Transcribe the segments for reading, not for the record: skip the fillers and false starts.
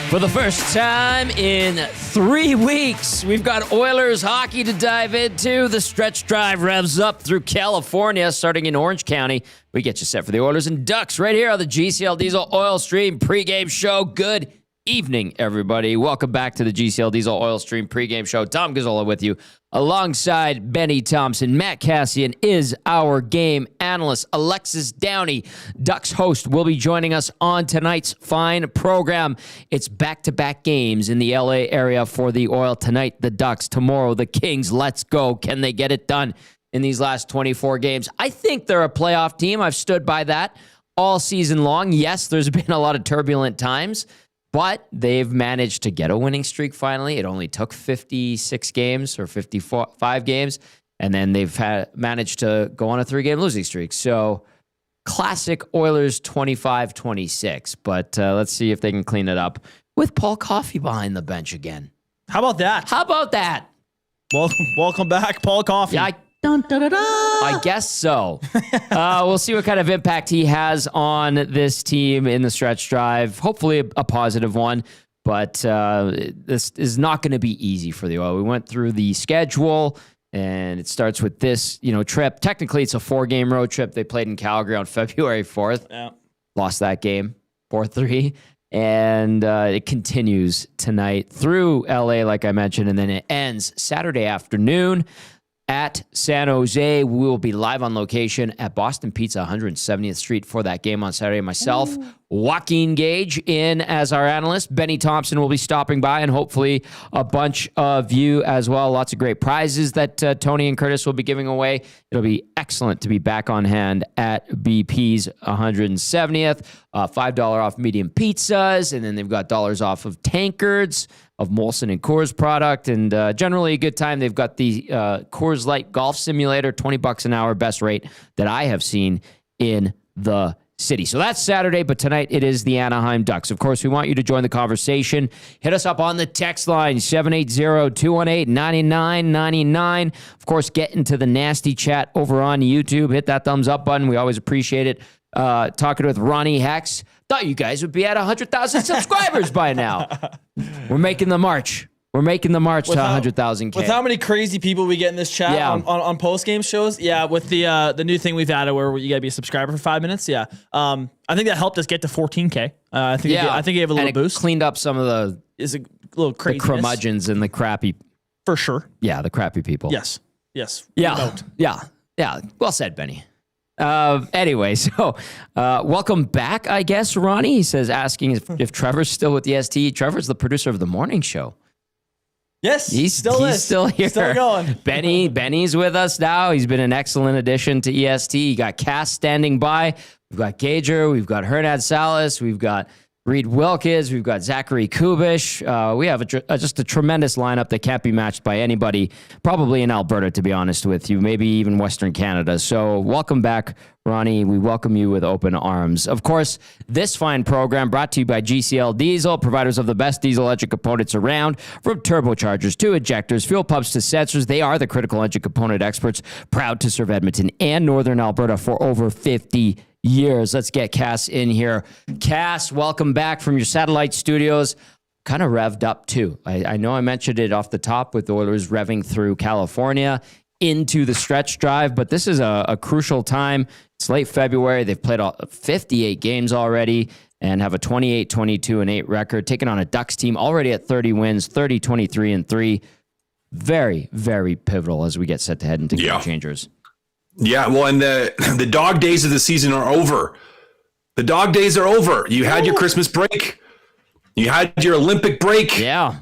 For the first time in 3 weeks, we've got Oilers hockey to dive into. The stretch drive revs up through California, starting in Orange County. We get you set for the Oilers and Ducks right here on the GCL Diesel Oil Stream pregame show. Good evening, everybody. Welcome back to the GCL Diesel Oil Stream pregame show. Tom Gazzola with you, alongside Benny Thomson. Matt Kassian is our game analyst. Alexis Downey, Ducks host, will be joining us on tonight's fine program. It's back-to-back games in the LA area for the Oil. Tonight, the Ducks. Tomorrow, the Kings. Let's go. Can they get it done in these last 24 games? I think they're a playoff team. I've stood by that all season long. Yes, there's been a lot of turbulent times, but they've managed to get a winning streak finally. It only took 56 games or 55 games, and then they've managed to go on a 3-game losing streak. So classic Oilers 25-26, but let's see if they can clean it up with Paul Coffey behind the bench again. How about that? How about that? Welcome back, Paul Coffey. Yeah, I guess so. We'll see what kind of impact he has on this team in the stretch drive. Hopefully a positive one, but this is not going to be easy for the Oil. We went through the schedule, and it starts with this, trip. Technically, it's a 4-game road trip. They played in Calgary on February 4th. Yeah. Lost that game, 4-3. And it continues tonight through LA, like I mentioned, and then it ends Saturday afternoon at San Jose. We will be live on location at Boston Pizza, 170th Street for that game on Saturday. Myself, Joaquin Gage in as our analyst. Benny Thomson will be stopping by, and hopefully a bunch of you as well. Lots of great prizes that Tony and Curtis will be giving away. It'll be excellent to be back on hand at BP's 170th. $5 off medium pizzas, and then they've got dollars off of tankards of Molson and Coors product, and generally a good time. They've got the Coors Light Golf Simulator, $20 an hour, best rate that I have seen in the city. So that's Saturday, but tonight it is the Anaheim Ducks. Of course, we want you to join the conversation. Hit us up on the text line, 780-218-9999. Of course, get into the nasty chat over on YouTube. Hit that thumbs up button. We always appreciate it. Talking with Ronnie Hex. Thought you guys would be at 100,000 subscribers by now. We're making the march. We're making the march to 100,000K. With how many crazy people we get in this chat on post-game shows? Yeah, with the new thing we've added where you got to be a subscriber for 5 minutes. Yeah. I think that helped us get to 14K. I think it gave a little boost. Cleaned up some of the curmudgeons and the crappy. For sure. Yeah, the crappy people. Yes. Yeah. Yeah. Well said, Benny. Anyway, so welcome back, I guess, Ronnie. He says, asking if Trevor's still with the ST. Trevor's the producer of the morning show. Yes, he's still here. Still going. Benny's with us now. He's been an excellent addition to EST. You got Cass standing by. We've got Gager. We've got Hernad Salas. We've got Reed Wilkins. We've got Zachary Kubish. We have just a tremendous lineup that can't be matched by anybody, probably in Alberta, to be honest with you, maybe even Western Canada. So welcome back, Ronnie. We welcome you with open arms. Of course, this fine program brought to you by GCL Diesel, providers of the best diesel engine components around, from turbochargers to injectors, fuel pumps to sensors. They are the critical engine component experts, proud to serve Edmonton and Northern Alberta for over 50 years. Let's get Cass in here. Cass, welcome back from your satellite studios. Kind of revved up too. I know I mentioned it off the top with the Oilers revving through California into the stretch drive, but this is a crucial time. It's late February. They've played 58 games already and have a 28-22-8 record, taking on a Ducks team already at 30 wins, 30-23-3. Very, very pivotal as we get set to head into game changers. Yeah, well, and the dog days of the season are over. The dog days are over. You had your Christmas break. You had your Olympic break. Yeah.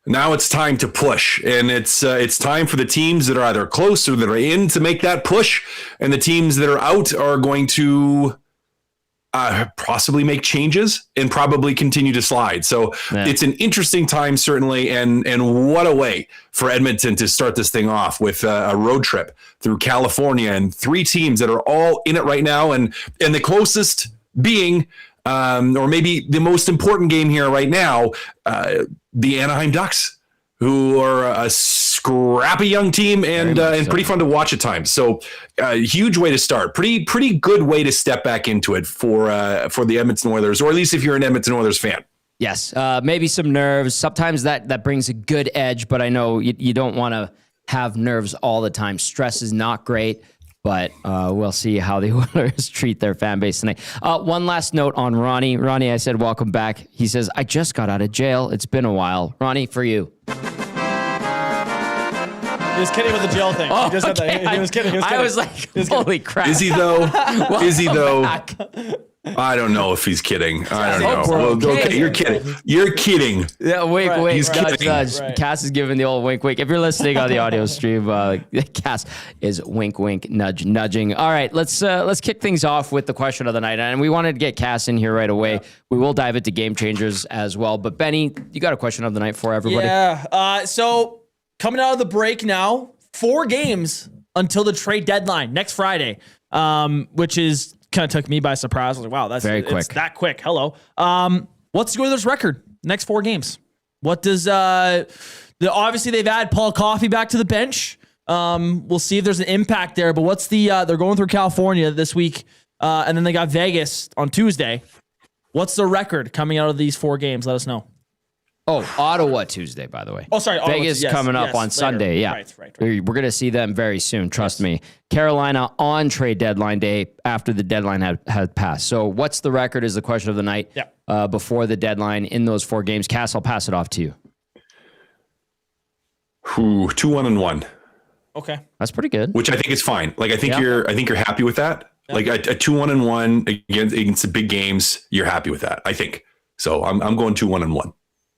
Now it's time to push, and it's time for the teams that are either close or that are in to make that push, and the teams that are out are going to possibly make changes and probably continue to slide. So it's an interesting time, certainly, and what a way for Edmonton to start this thing off with a road trip through California and 3 teams that are all in it right now, and the closest being, or maybe the most important game here right now, the Anaheim Ducks, who are a scrappy young team and pretty fun to watch at times. So huge way to start. Pretty good way to step back into it for the Edmonton Oilers, or at least if you're an Edmonton Oilers fan. Yes, maybe some nerves. Sometimes that brings a good edge, but I know you don't want to have nerves all the time. Stress is not great, but we'll see how the Oilers treat their fan base tonight. One last note on Ronnie. Ronnie, I said welcome back. He says, I just got out of jail. It's been a while. Ronnie, for you. He was kidding with the jail thing. Oh, he just said that. He was kidding. I was like, holy crap. Is he though? Is he though? I don't know if he's kidding. I don't know. Well, okay, you're kidding. You're kidding. Yeah, wink, wink. He's kidding. Nudge. Cass is giving the old wink, wink. If you're listening on the audio stream, Cass is wink, wink, nudge, nudging. All right, let's kick things off with the question of the night, and we wanted to get Cass in here right away. Yeah. We will dive into game changers as well. But Benny, you got a question of the night for everybody? Yeah. So coming out of the break now, 4 games until the trade deadline next Friday, which is. Kind of took me by surprise. I was like, wow, that's very quick. It's that quick. Hello. What's the Oilers record next 4 games? What does obviously they've added Paul Coffey back to the bench. We'll see if there's an impact there, but what's they're going through California this week, and then they got Vegas on Tuesday. What's the record coming out of these 4 games? Let us know. Oh, Ottawa Tuesday, by the way. Oh, sorry. Vegas coming up on later. Sunday. Yeah. Right. We're going to see them very soon. Trust me. Carolina on trade deadline day after the deadline had passed. So what's the record is the question of the night before the deadline in those 4 games. Cass, I'll pass it off to you. 2-1-1. Okay. That's pretty good. Which I think is fine. Like, I think you're happy with that. Yeah. Like a 2-1-1 against the big games. You're happy with that. I think. So I'm going 2-1-1.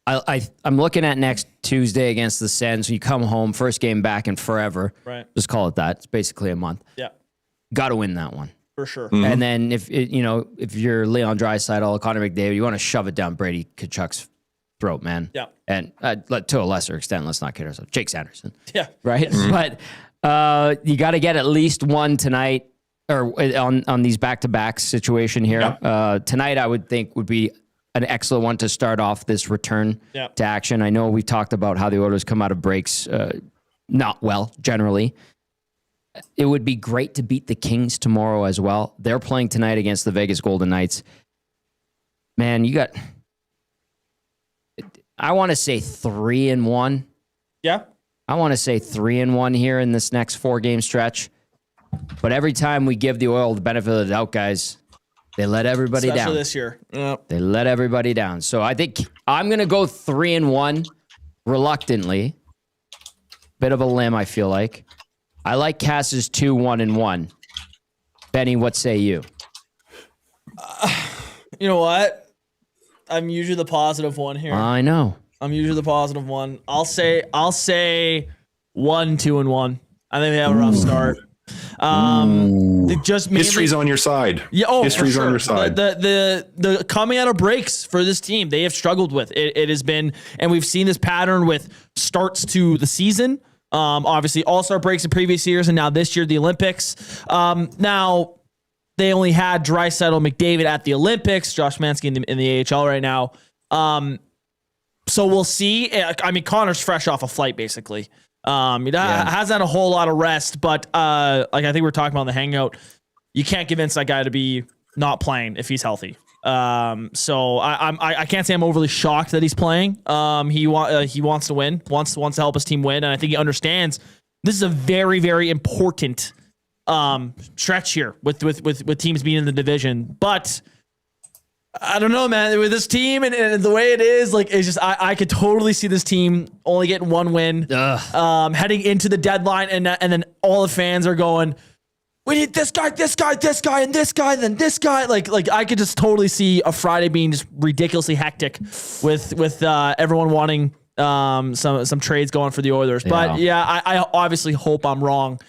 I'm looking at next Tuesday against the Sens. You come home, first game back in forever. Right. Just call it that. It's basically a month. Yeah. Got to win that one. For sure. Mm-hmm. And then if you're Leon Draisaitl, Connor McDavid, you want to shove it down Brady Tkachuk's throat, man. Yeah. And to a lesser extent, let's not kid ourselves. Jake Sanderson. Yeah. Right? Mm-hmm. But you got to get at least one tonight or on these back-to-back situation here. Yeah. Tonight, I would think would be an excellent one to start off this return to action. I know we've talked about how the Oilers come out of breaks not well, generally. It would be great to beat the Kings tomorrow as well. They're playing tonight against the Vegas Golden Knights. Man, I want to say 3-1. Yeah. I want to say 3-1 here in this next 4-game stretch. But every time we give the Oil the benefit of the doubt, guys, they let everybody down. Especially this year. Yep. They let everybody down. So I think I'm going to go 3-1 reluctantly. Bit of a limb, I feel like. I like Cass's 2-1-1. Benny, what say you? You know what? I'm usually the positive one here. I know. I'm usually the positive one. I'll say 1-2-1. I think they have a rough start. Just history's on your side. Yeah, history's on your side. The coming out of breaks for this team, they have struggled with it. Has been, and we've seen this pattern with starts to the season. Obviously, all-star breaks in previous years, and now this year the Olympics. Now they only had Draisaitl, McDavid at the Olympics. Josh Mansky in the AHL right now. So we'll see. I mean, Connor's fresh off a flight, basically. Hasn't had a whole lot of rest, but like I think we were talking about in the hangout, you can't convince that guy to be not playing if he's healthy. So I can't say I'm overly shocked that he's playing. He wants to win, wants to help his team win, and I think he understands this is a very, very important stretch here with teams being in the division. But I don't know, man. With this team and the way it is, like, it's just I could totally see this team only getting 1 win, heading into the deadline, and then all the fans are going, "We need this guy, and this guy, and this guy, then this guy." Like I could just totally see a Friday being just ridiculously hectic with everyone wanting some trades going for the Oilers. But I obviously hope I'm wrong.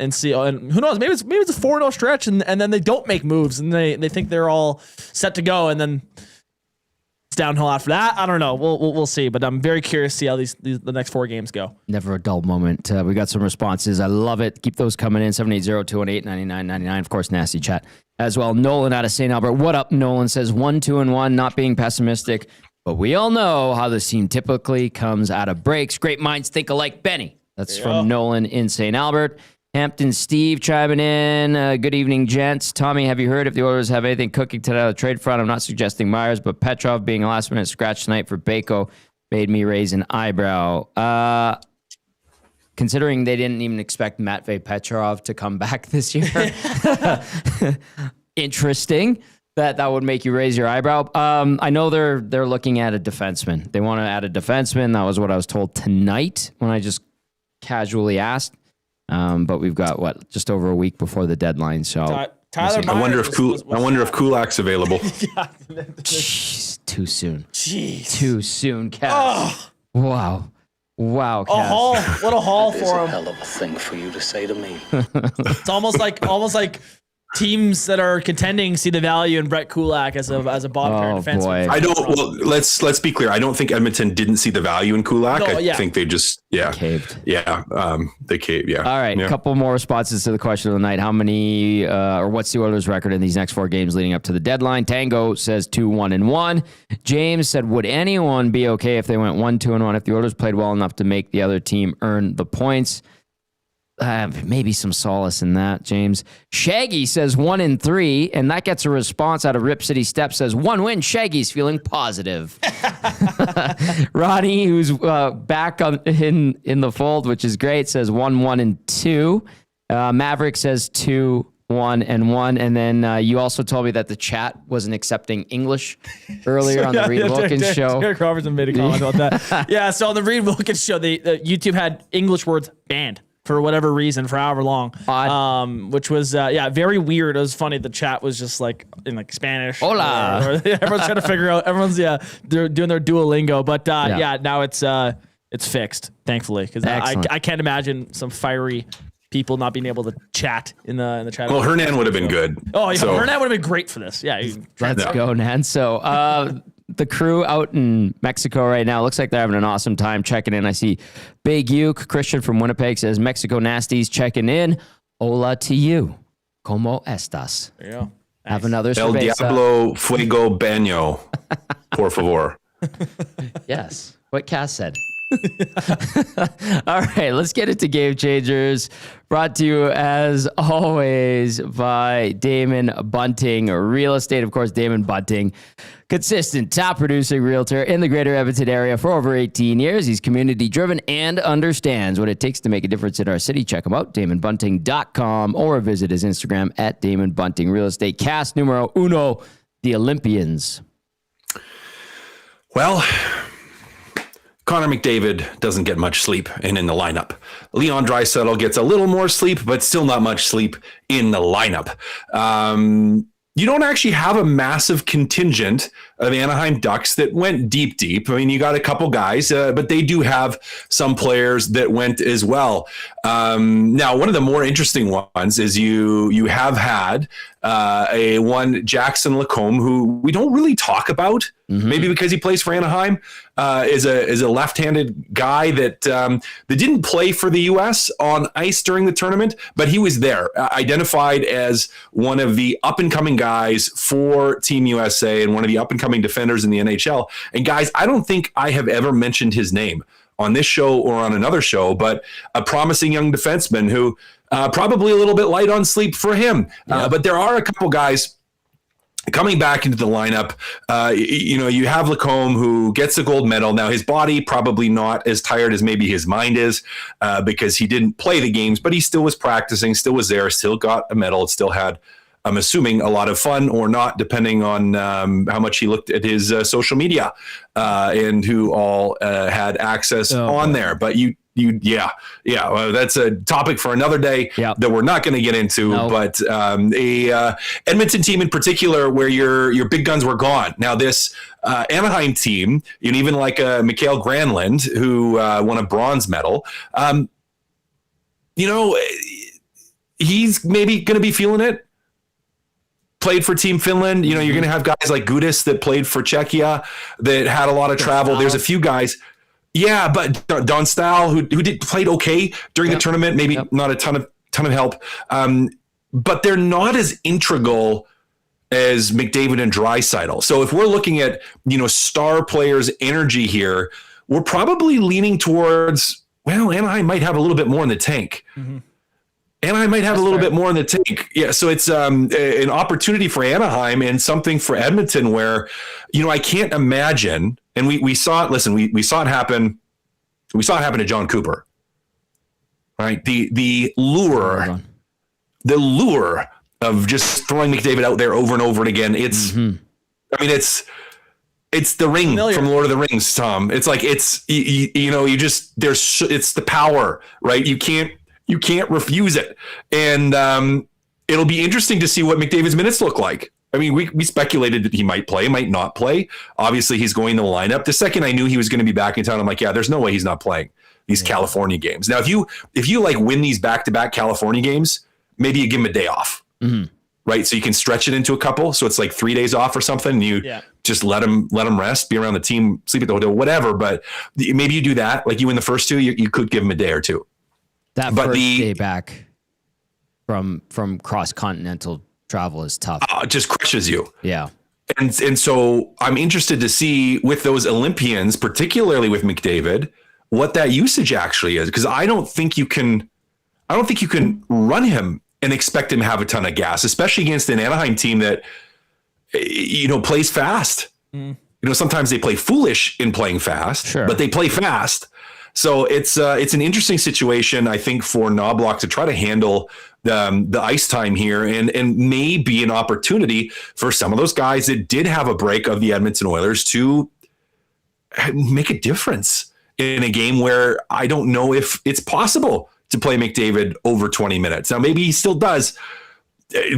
And see, and who knows? Maybe it's a 4-0 stretch, and then they don't make moves, and they think they're all set to go, and then it's downhill after that. I don't know. We'll see, but I'm very curious to see how the next 4 games go. Never a dull moment. We got some responses. I love it. Keep those coming in. 780-218-9999. Of course, nasty chat as well. Nolan out of St. Albert. What up, Nolan? Says 1-2-1. Not being pessimistic, but we all know how this team typically comes out of breaks. Great minds think alike. Benny. That's from Nolan in St. Albert. Hampton Steve chiming in. Good evening, gents. Tommy, have you heard if the Oilers have anything cooking today on the trade front? I'm not suggesting Myers, but Petrov being a last-minute scratch tonight for Bako made me raise an eyebrow. Considering they didn't even expect Matvei Petrov to come back this year. Interesting. That would make you raise your eyebrow. I know they're looking at a defenseman. They want to add a defenseman. That was what I was told tonight when I just casually asked. But we've got just over a week before the deadline. So Tyler, I wonder if Kulak's available. Jeez, too soon. Jeez, too soon, Cass. Oh. Wow, Cass. What a haul for him. A hell of a thing for you to say to me. It's almost like teams that are contending see the value in Brett Kulak as a bottom pair defenseman. I don't. Well, let's be clear. I don't think Edmonton didn't see the value in Kulak. I think they just caved. Yeah, they caved. Yeah. All right, a couple more responses to the question of the night. How many or what's the Oilers' record in these next 4 games leading up to the deadline? Tango says 2-1-1. James said, would anyone be okay if they went 1-2-1 if the Oilers played well enough to make the other team earn the points? Maybe some solace in that, James. Shaggy says 1-3, and that gets a response out of Rip City Step, says 1 win. Shaggy's feeling positive. Ronnie, who's back in the fold, which is great, says 1-1-2. Maverick says 2-1-1, and then you also told me that the chat wasn't accepting English earlier on the Reed Wilkins show. Derek Robertson made a comment about that. Yeah, so on the Reed Wilkins show, the YouTube had English words banned for whatever reason, for however long, which was very weird. It was funny. The chat was just like in Spanish. Hola. Everyone's trying to figure out. They're doing their Duolingo, but now it's fixed, thankfully, because I can't imagine some fiery people not being able to chat in the chat. Well, Hernan would have been good. Oh yeah, Hernan would have been great for this. Yeah, let's go, Nan. So the crew out in Mexico right now looks like they're having an awesome time checking in. I see Big Uke Christian from Winnipeg says Mexico Nasties checking in. Hola to you. ¿Cómo estás? There you go. Nice. Have another El cerveza. Diablo Fuego Baño, por favor. Yes, what Cass said. All right, let's get into Game Changers. Brought to you, as always, by Damon Bunting Real Estate. Of course, Damon Bunting, consistent top producing realtor in the greater Edmonton area for over 18 years. He's community driven and understands what it takes to make a difference in our city. Check him out, DamonBunting.com, or visit his Instagram at Damon Bunting Real Estate. Cast numero uno, the Olympians. Well, Connor McDavid doesn't get much sleep in the lineup. Leon Draisaitl gets a little more sleep, but still not much sleep in the lineup. You don't actually have a massive contingent of Anaheim Ducks that went deep. I mean, you got a couple guys, but they do have some players that went as well. Now, one of the more interesting ones is you have had one Jackson Lacombe, who we don't really talk about, maybe because he plays for Anaheim, is a left-handed guy that didn't play for the U.S. on ice during the tournament, but he was there, identified as one of the up-and-coming guys for Team USA and one of the up-and-coming defenders in the NHL. And guys, I don't think I have ever mentioned his name on this show or on another show, but a promising young defenseman who probably a little bit light on sleep for him. But there are a couple guys coming back into the lineup. You have Lacombe, who gets a gold medal. Now, his body probably not as tired as maybe his mind is, because he didn't play the games, but he still was practicing, still was there, still got a medal, still had, I'm assuming, a lot of fun or not, depending on how much he looked at his social media and who all had access on there. But that's a topic for another day that we're not going to get into. No. But a Edmonton team in particular, where your big guns were gone. Now this Anaheim team, and even like Mikael Granlund, who won a bronze medal, he's maybe going to be feeling it. Played for Team Finland. You're going to have guys like Gudis that played for Czechia that had a lot of travel. There's a few guys. Yeah, but Don Stahl, who played okay during the tournament, maybe not a ton of help. But they're not as integral as McDavid and Draisaitl. So if we're looking at, star players' energy here, we're probably leaning towards, Anaheim might have a little bit more in the tank. Anaheim might have a little bit more in the tank. Yeah. So it's an opportunity for Anaheim and something for Edmonton where, I can't imagine. And we saw it. Listen, we saw it happen. We saw it happen to John Cooper, right? The lure of just throwing McDavid out there over and over and again. It's, it's the ring from Lord of the Rings, Tom. It's like, it's, it's the power, right? You can't refuse it. And it'll be interesting to see what McDavid's minutes look like. I mean, we speculated that he might play, might not play. Obviously, he's going to the lineup. The second I knew he was going to be back in town, I'm like, yeah, there's no way he's not playing these California games. Now, if you like win these back-to-back California games, maybe you give him a day off, right? So you can stretch it into a couple. So it's like 3 days off or something. And you just let him rest, be around the team, sleep at the hotel, whatever. But maybe you do that. Like you win the first two, you could give him a day or two. That first day back from cross-continental travel is tough. It just crushes you. Yeah. And so I'm interested to see with those Olympians, particularly with McDavid, what that usage actually is. Because I don't think you can run him and expect him to have a ton of gas, especially against an Anaheim team that, plays fast. Sometimes they play foolish in playing fast, but they play fast. So it's an interesting situation, I think, for Knobloch to try to handle the ice time here and may be an opportunity for some of those guys that did have a break of the Edmonton Oilers to make a difference in a game where I don't know if it's possible to play McDavid over 20 minutes. Now, maybe he still does,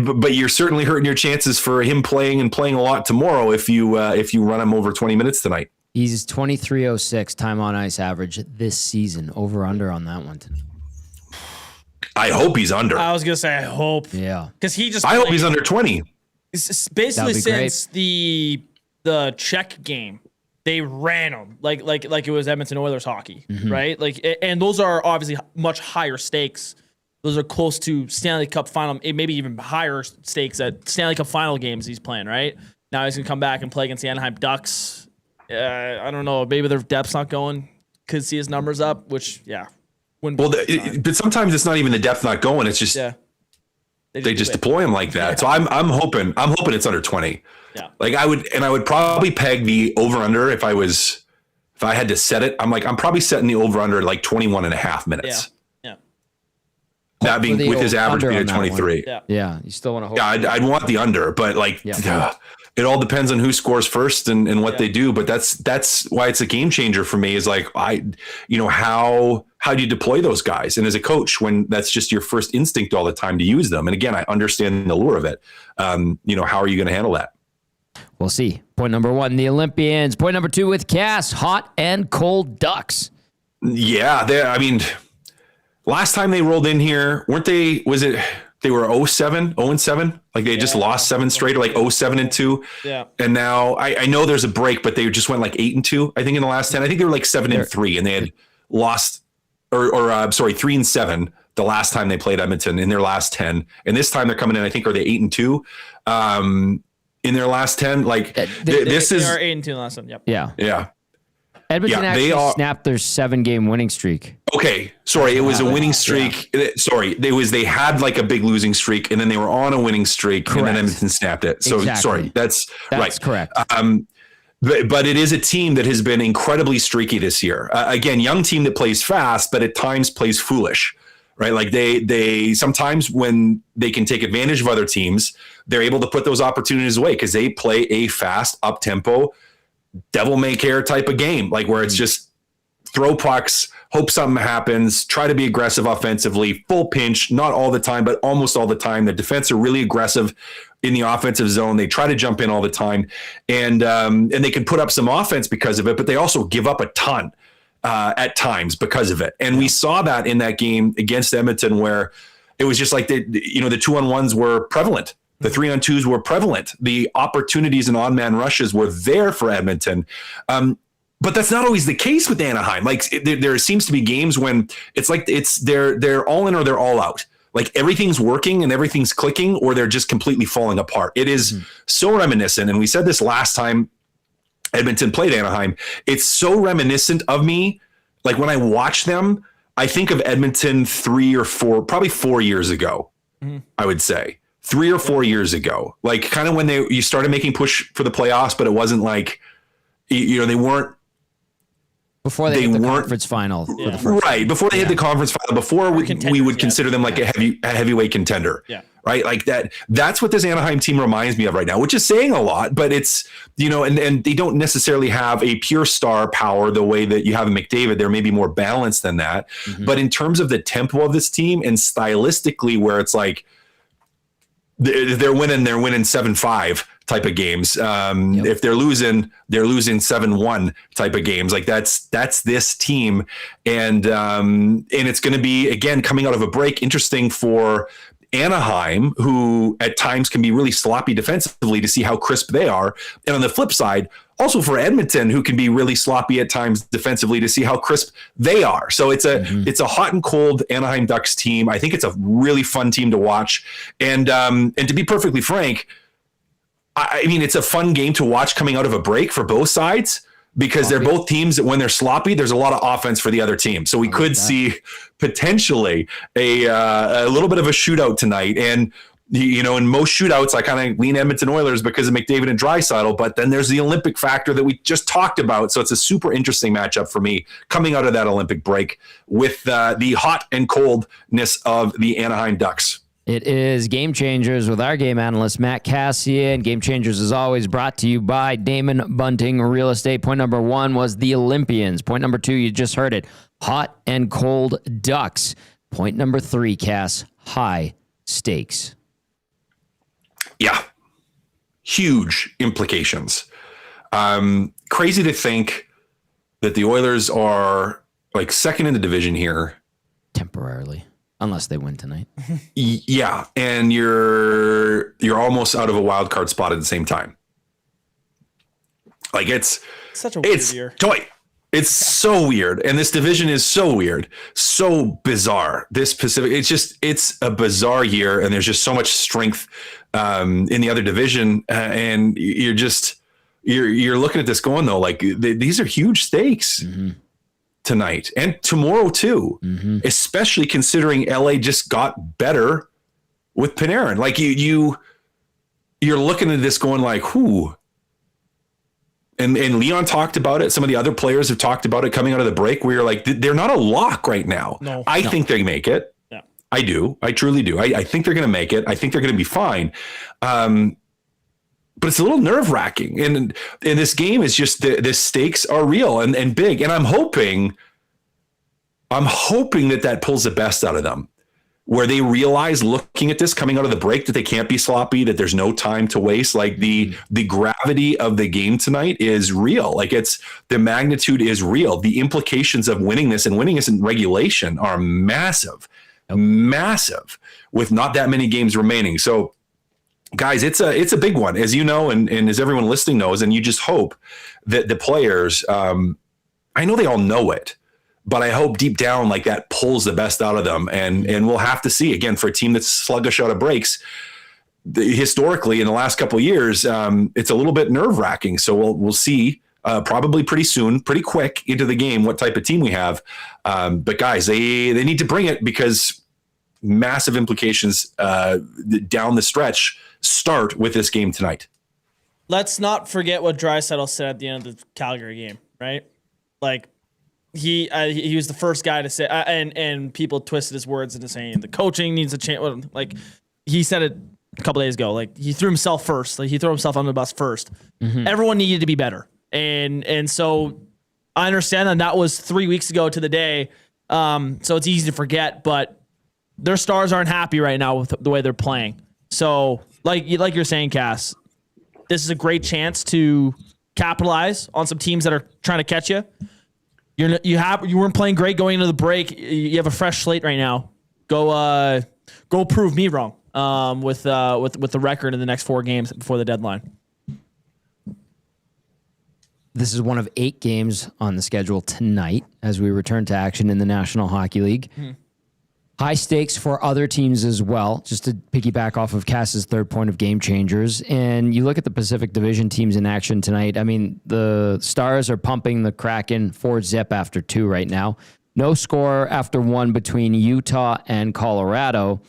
but you're certainly hurting your chances for him playing a lot tomorrow if you run him over 20 minutes tonight. He's 23.06 time on ice average this season. Over under on that one tonight. I hope he's under. I was gonna say I hope. Yeah, because I hope he's under 20. Basically, since the Czech game, they ran him like it was Edmonton Oilers hockey, right? And those are obviously much higher stakes. Those are close to Stanley Cup final, maybe even higher stakes at Stanley Cup final games he's playing. Right now, he's gonna come back and play against the Anaheim Ducks. I don't know. Maybe their depth's not going. Could see his numbers up, which wouldn't. Well, but sometimes it's not even the depth not going. It's just they just deploy him like that. So I'm hoping it's under 20. Yeah. Like I would probably peg the over under if I had to set it. I'm probably setting the over under like 21 and a half minutes. Yeah. That being with his average being at 23. Yeah. You still want to hope. Yeah, I'd want the under, but it all depends on who scores first and what they do. But that's why it's a game changer for me is like, how do you deploy those guys? And as a coach, when that's just your first instinct all the time to use them. And again, I understand the lure of it. How are you going to handle that? We'll see. Point number 1, the Olympians. Point number 2 with Cass, hot and cold Ducks. Yeah. Last time they rolled in here, weren't they, they were 0-7? Like they just lost 7 straight, or like 0-7-2. Yeah. And now I know there's a break, but they just went like 8-2, I think, in the last 10. I think they were like 7-3, and they had lost, or 3-7 the last time they played Edmonton in their last 10. And this time they're coming in, I think, are they 8-2 in their last 10? Like they are 8-2 in the last 10. Yep. Yeah. Yeah. Edmonton actually snapped their 7-game winning streak. Okay, sorry, it was a winning streak. Yeah. Sorry, they had like a big losing streak, and then they were on a winning streak, and then Edmonton snapped it. So sorry, that's right. Correct. But it is a team that has been incredibly streaky this year. Again, young team that plays fast, but at times plays foolish, right? Like they sometimes when they can take advantage of other teams, they're able to put those opportunities away because they play a fast, up tempo, devil may care type of game, like where it's just throw pucks, hope something happens, try to be aggressive offensively, full pinch, not all the time, but almost all the time. The defense are really aggressive in the offensive zone. They try to jump in all the time, and they can put up some offense because of it, but they also give up a ton at times because of it. And we saw that in that game against Edmonton where it was just like the 2-on-1s were prevalent. The 3-on-2s were prevalent. The opportunities and on-man rushes were there for Edmonton. But that's not always the case with Anaheim. Like there seems to be games when it's like they're all in or they're all out. Like everything's working and everything's clicking, or they're just completely falling apart. It is so reminiscent. And we said this last time Edmonton played Anaheim. It's so reminiscent of me. Like when I watch them, I think of Edmonton probably 4 years ago, I would say 3 or 4 years ago, like kind of when you started making push for the playoffs, but it wasn't like, they weren't, Before they hit the conference final. For the first right. Before they hit the conference final, before we would consider them like a heavyweight contender. Yeah. Right. Like that's what this Anaheim team reminds me of right now, which is saying a lot, but it's, and they don't necessarily have a pure star power the way that you have in McDavid. They're maybe more balanced than that. Mm-hmm. But in terms of the tempo of this team and stylistically, where it's like they're winning 7-5 type of games. If they're losing 7-1 type of games. Like that's this team. And it's going to be, again, coming out of a break, interesting for Anaheim, who at times can be really sloppy defensively, to see how crisp they are. And on the flip side, also for Edmonton, who can be really sloppy at times defensively, to see how crisp they are. So it's a hot and cold Anaheim Ducks team. I think it's a really fun team to watch. And to be perfectly frank, I mean, it's a fun game to watch coming out of a break for both sides, because they're both teams that when they're sloppy, there's a lot of offense for the other team. So we could see potentially a little bit of a shootout tonight. And, in most shootouts, I kind of lean Edmonton Oilers because of McDavid and Draisaitl, but then there's the Olympic factor that we just talked about. So it's a super interesting matchup for me coming out of that Olympic break with the hot and coldness of the Anaheim Ducks. It is Game Changers with our game analyst, Matt Kassian. Game Changers is always brought to you by Damon Bunting Real Estate. Point number 1 was the Olympians. Point number 2, you just heard it, hot and cold Ducks. Point number 3, Cass, high stakes. Yeah. Huge implications. Crazy to think that the Oilers are like second in the division here. Temporarily. Unless they win tonight. Yeah, and you're almost out of a wild card spot at the same time. Like it's such a weird year. It's so weird, and this division is so weird, so bizarre. This Pacific, it's a bizarre year, and there's just so much strength in the other division, and you're looking at this going though, like these are huge stakes. Mm-hmm. Tonight and tomorrow too, especially considering LA just got better with Panarin. Like you're looking at this going like, who? And Leon talked about it. Some of the other players have talked about it coming out of the break, where you're like, they're not a lock right now. I think they make it. Yeah. I do. I truly do. I think they're going to make it. I think they're going to be fine. But it's a little nerve wracking. And this game is just the stakes are real and big. And I'm hoping that pulls the best out of them, where they realize, looking at this coming out of the break, that they can't be sloppy, that there's no time to waste. Like the gravity of the game tonight is real. Like the magnitude is real. The implications of winning this and winning this in regulation are massive, with not that many games remaining. So, guys, it's a big one, as you know, and as everyone listening knows, and you just hope that the players, I know they all know it, but I hope deep down, like, that pulls the best out of them. And we'll have to see, again, for a team that's sluggish out of breaks, historically in the last couple of years, it's a little bit nerve wracking. So we'll see probably pretty soon, pretty quick into the game, what type of team we have. But guys, they need to bring it, because massive implications down the stretch start with this game tonight. Let's not forget what Draisaitl said at the end of the Calgary game, right? Like he was the first guy to say, and people twisted his words into saying the coaching needs to change. Like he said it a couple days ago. Like he threw himself first. Like he threw himself under the bus first. Mm-hmm. Everyone needed to be better, and so I understand that was 3 weeks ago to the day. So it's easy to forget, but their stars aren't happy right now with the way they're playing. So, like you're saying, Cass, this is a great chance to capitalize on some teams that are trying to catch you. You weren't playing great going into the break. You have a fresh slate right now. Go prove me wrong. With the record in the next 4 games before the deadline. This is one of 8 games on the schedule tonight as we return to action in the National Hockey League. High stakes for other teams as well, just to piggyback off of Cass's third point of Game Changers. And you look at the Pacific Division teams in action tonight. I mean, the Stars are pumping the Kraken 4-0 after 2 right now. No score after one between Utah and Colorado.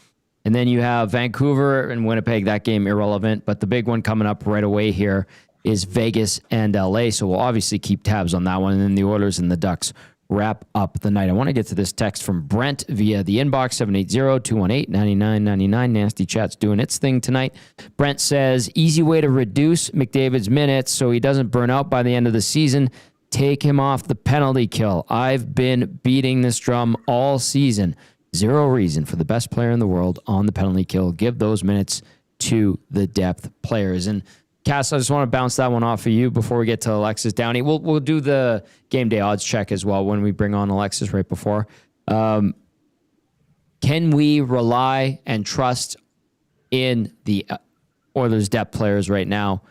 And then you have Vancouver and Winnipeg. That game irrelevant. But the big one coming up right away here is Vegas and LA. So we'll obviously keep tabs on that one. And then the Oilers and the Ducks wrap up the night. I want to get to this text from Brent via the inbox, 780-218-9999. Nasty Chat's doing its thing tonight. Brent says, easy way to reduce McDavid's minutes so he doesn't burn out by the end of the season. Take him off the penalty kill. I've been beating this drum all season. Zero reason for the best player in the world on the penalty kill. Give those minutes to the depth players. And Cass, I just want to bounce that one off of you before we get to Alexis Downey. We'll do the game day odds check as well when we bring on Alexis right before. Can we rely and trust in the Oilers depth players right now?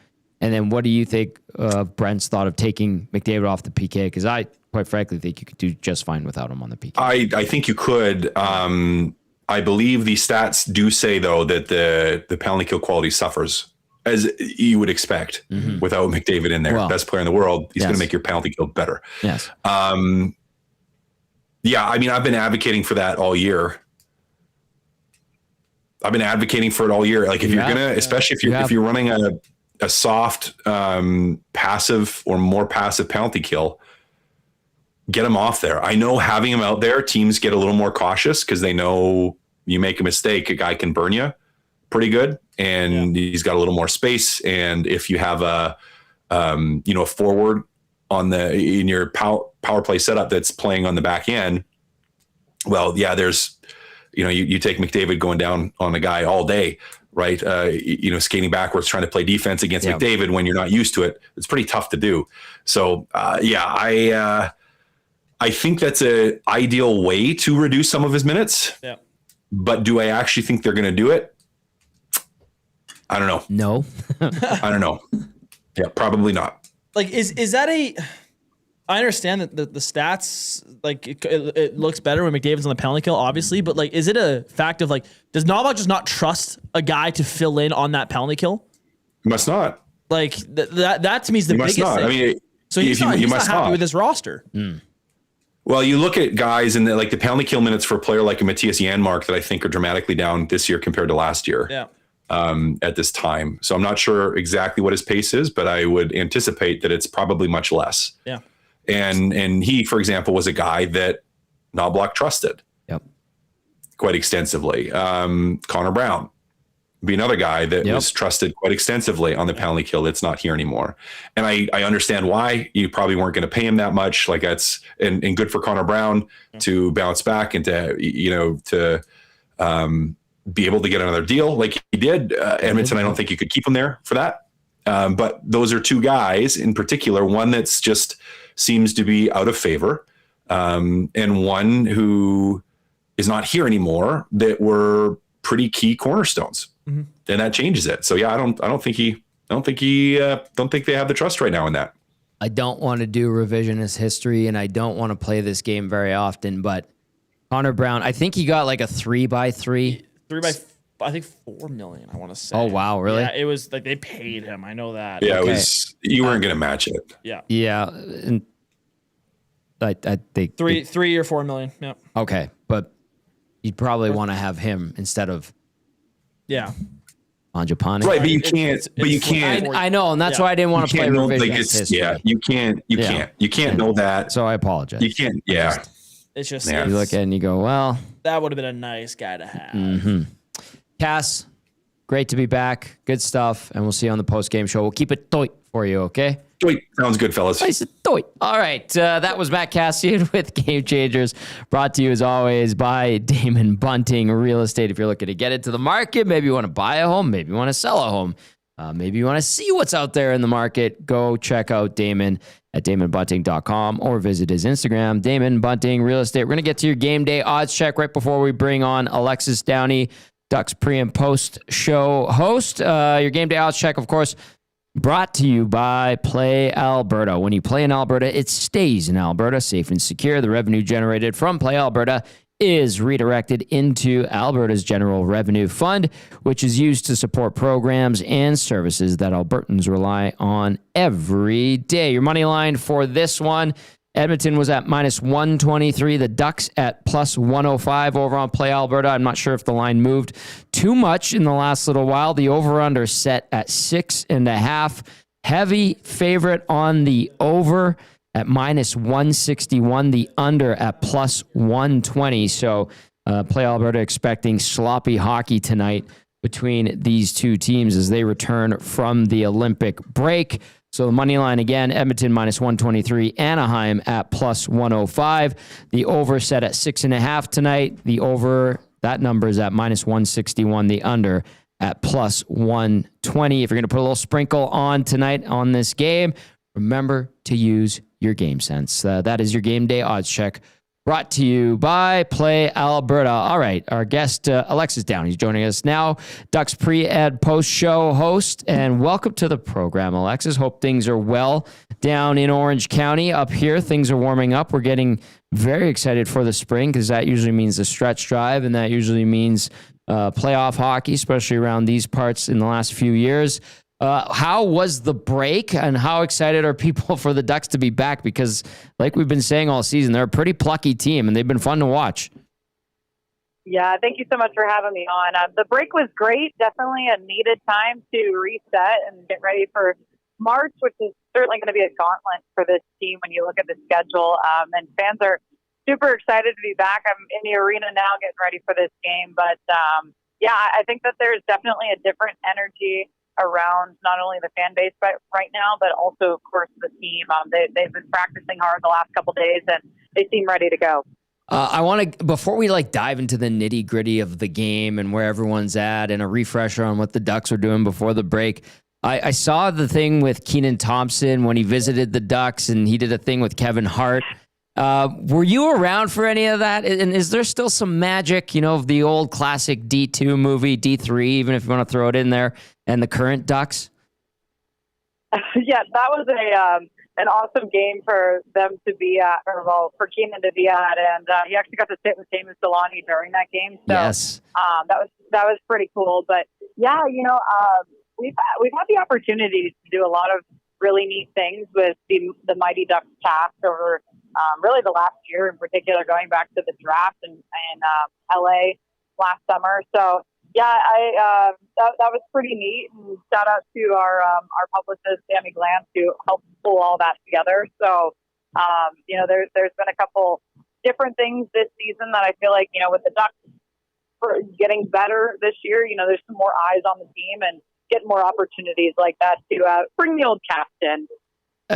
And then what do you think of Brent's thought of taking McDavid off the PK? Because I, quite frankly, think you could do just fine without him on the PK. I think you could. I believe the stats do say, though, that the penalty kill quality suffers, as you would expect, without McDavid in there. Well, best player in the world. He's going to make your penalty kill better. Yes. Yeah, I mean, I've been advocating for that all year. Like if you're going to, especially if you're running a soft, passive or more passive penalty kill, get him off there. I know having him out there, teams get a little more cautious because they know you make a mistake, a guy can burn you pretty good, and he's got a little more space. And if you have a forward in your power play setup that's playing on the back end, well, yeah, there's, you take McDavid going down on a guy all day, right? Skating backwards, trying to play defense against McDavid when you're not used to it. It's pretty tough to do. So, I think that's an ideal way to reduce some of his minutes. Yeah. But do I actually think they're going to do it? I don't know. No. I don't know. Yeah, probably not. Like, is that I understand that the stats, like, it looks better when McDavid's on the penalty kill, obviously, but, like, is it a fact of, like, does Knoblauch just not trust a guy to fill in on that penalty kill? He must not. Like, that to me is the biggest thing. I mean, so he's not happy with his roster. Well, you look at guys and the penalty kill minutes for a player like a Matthias Janmark that I think are dramatically down this year compared to last year. Yeah. At this time. So I'm not sure exactly what his pace is, but I would anticipate that it's probably much less. Yeah. And he, for example, was a guy that Knoblauch trusted quite extensively. Connor Brown would be another guy that was trusted quite extensively on the penalty kill that's not here anymore. And I understand why. You probably weren't going to pay him that much. Like that's and good for Connor Brown to bounce back and to be able to get another deal like he did. Edmonton, I don't think you could keep him there for that. But those are two guys in particular, one that's just seems to be out of favor, and one who is not here anymore that were pretty key cornerstones. And that changes it. So yeah, I don't think they have the trust right now in that. I don't want to do revisionist history and I don't want to play this game very often, but Connor Brown, I think he got like a 3x3. I think $4 million, I want to say. Oh, wow. Really? Yeah, it was like they paid him. I know that. Yeah, okay. It was, you weren't going to match it. Yeah. Yeah. And I think three or $4 million. Yeah. Okay. But you'd probably want to have him instead of Mangiapane. Right. But you can't. I know. And that's why I didn't want to play revisionist history. Yeah. You can't know that. So I apologize. You can't. Yeah. It's just you look at it and you go, well, that would have been a nice guy to have. Mm-hmm. Cass, great to be back. Good stuff. And we'll see you on the post-game show. We'll keep it tight for you, okay? Tight. Sounds good, fellas. Nice tight. All right. That was Matt Kassian with Game Changers, brought to you as always by Damon Bunting Real Estate. If you're looking to get into the market, maybe you want to buy a home, maybe you want to sell a home, maybe you want to see what's out there in the market, go check out Damon at DamonBunting.com or visit his Instagram, Damon Bunting Real Estate. We're going to get to your game day odds check right before we bring on Alexis Downey, Ducks pre and post show host. Your game day odds check, of course, brought to you by Play Alberta. When you play in Alberta, it stays in Alberta, safe and secure. The revenue generated from Play Alberta is redirected into Alberta's General Revenue Fund, which is used to support programs and services that Albertans rely on every day. Your money line for this one Edmonton was at minus 123. The Ducks at plus 105 over on Play Alberta. I'm not sure if the line moved too much in the last little while. The over-under set at 6.5. Heavy favorite on the over at minus 161. The under at plus 120. So Play Alberta expecting sloppy hockey tonight between these two teams as they return from the Olympic break. So the money line again, Edmonton minus 123, Anaheim at plus 105. The over set at 6.5 tonight. The over, that number is at minus 161. The under at plus 120. If you're going to put a little sprinkle on tonight on this game, remember to use your game sense. That is your game day odds check. Brought to you by Play Alberta. All right, our guest, Alexis Down. He's joining us now. Ducks pre-ed post-show host, and welcome to the program, Alexis. Hope things are well down in Orange County. Up here, things are warming up. We're getting very excited for the spring because that usually means the stretch drive, and that usually means playoff hockey, especially around these parts in the last few years. How was the break, and how excited are people for the Ducks to be back? Because like we've been saying all season, they're a pretty plucky team, and they've been fun to watch. Yeah, thank you so much for having me on. The break was great. Definitely a needed time to reset and get ready for March, which is certainly going to be a gauntlet for this team when you look at the schedule. And fans are super excited to be back. I'm in the arena now getting ready for this game. But, yeah, I think that there's definitely a different energy around not only the fan base right now, but also, of course, the team. They've been practicing hard the last couple of days, and they seem ready to go. I want to, before we dive into the nitty gritty of the game and where everyone's at and a refresher on what the Ducks are doing before the break, I saw the thing with Keenan Thomson when he visited the Ducks, and he did a thing with Kevin Hart. Were you around for any of that? And is there still some magic, of the old classic D2 movie, D3, even if you want to throw it in there, and the current Ducks? Yeah, that was an awesome game for them to be at, for Keenan to be at, and he actually got to sit with James Delaney during that game. So, yes, that was pretty cool. But yeah, we've had the opportunity to do a lot of really neat things with the Mighty Ducks cast over really the last year in particular, going back to the draft in LA last summer. So yeah, that was pretty neat. And shout out to our publicist Sammy Glantz, who helped pull all that together. So there's been a couple different things this season that I feel like with the Ducks getting better this year, there's some more eyes on the team and get more opportunities like that to bring the old cast in.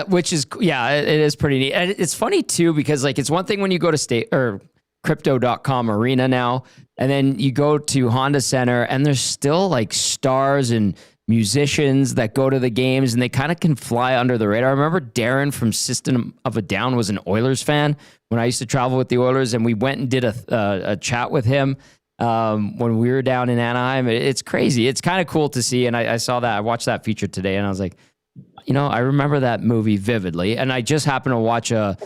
Which is, it is pretty neat. And it's funny too, because it's one thing when you go to state or crypto.com arena now, and then you go to Honda Center and there's still stars and musicians that go to the games, and they kind of can fly under the radar. I remember Darren from System of a Down was an Oilers fan when I used to travel with the Oilers, and we went and did a chat with him when we were down in Anaheim. It's crazy. It's kind of cool to see. And I saw that. I watched that feature today, and I was like, I remember that movie vividly. And I just happened to watch a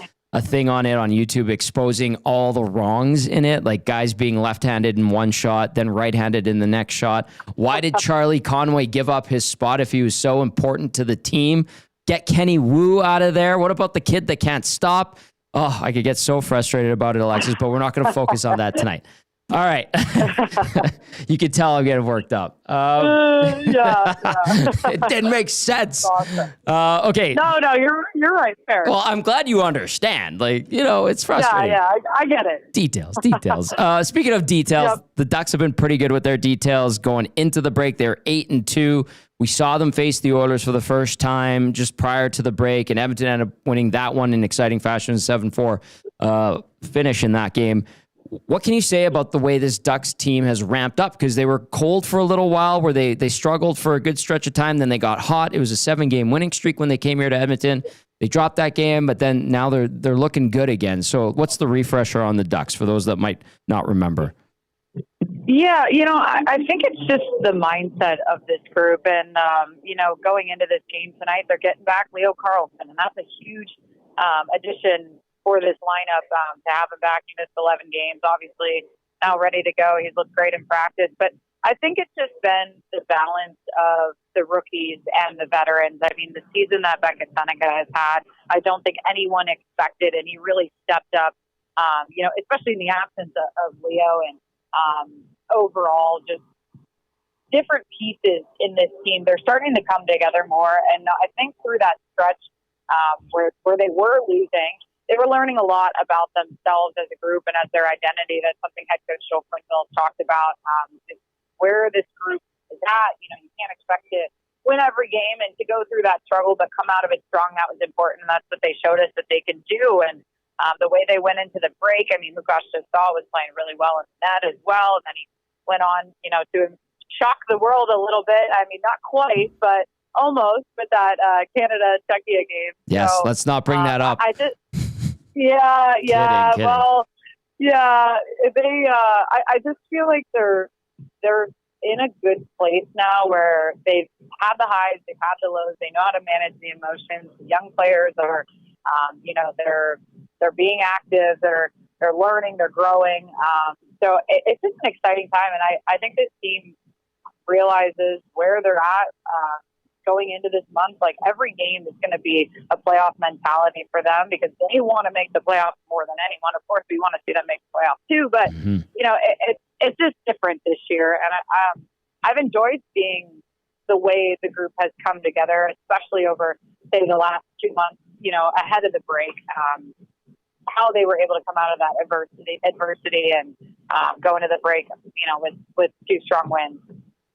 thing on it on YouTube exposing all the wrongs in it, like guys being left-handed in one shot, then right-handed in the next shot. Why did Charlie Conway give up his spot if he was so important to the team? Get Kenny Wu out of there. What about the kid that can't stop? Oh, I could get so frustrated about it, Alexis, but we're not going to focus on that tonight. All right. You can tell I'm getting worked up. Yeah. It didn't make sense. Awesome. Okay. No, you're right. Fair. Well, I'm glad you understand. It's frustrating. Yeah, I get it. Details. Speaking of details, The Ducks have been pretty good with their details going into the break. They're 8-2. We saw them face the Oilers for the first time just prior to the break, and Edmonton ended up winning that one in exciting fashion, 7-4 finish in that game. What can you say about the way this Ducks team has ramped up? Because they were cold for a little while where they struggled for a good stretch of time. Then they got hot. It was a 7-game winning streak when they came here to Edmonton. They dropped that game, but then now they're looking good again. So what's the refresher on the Ducks for those that might not remember? Yeah, I think it's just the mindset of this group. And, going into this game tonight, they're getting back Leo Carlson, and that's a huge addition for this lineup to have him back. He missed 11 games, obviously now ready to go. He's looked great in practice. But I think it's just been the balance of the rookies and the veterans. I mean, the season that Beckett Seneca has had, I don't think anyone expected, and he really stepped up, especially in the absence of Leo, and overall just different pieces in this team. They're starting to come together more, and I think through that stretch where they were losing, they were learning a lot about themselves as a group and as their identity. That's something head coach Joel Quenneville talked about, where this group is at. You can't expect to win every game and to go through that struggle, but come out of it strong. That was important, and that's what they showed us that they can do. And the way they went into the break, I mean, Lukasz just was playing really well in the net as well, and then he went on, to shock the world a little bit. I mean, not quite, but almost with that Canada-Czechia game. Yes, so, let's not bring that up. Yeah. Kidding. Well, yeah. They. I just feel like they're in a good place now, where they've had the highs, they've had the lows. They know how to manage the emotions. The young players are, they're being active. They're learning. They're growing. So it's just an exciting time, and I think this team realizes where they're at. Going into this month, like every game is going to be a playoff mentality for them, because they want to make the playoffs more than anyone. Of course, we want to see them make the playoffs too, but it's just different this year. And I've enjoyed seeing the way the group has come together, especially over, say, the last 2 months, ahead of the break, how they were able to come out of that adversity and go into the break, with 2 strong wins.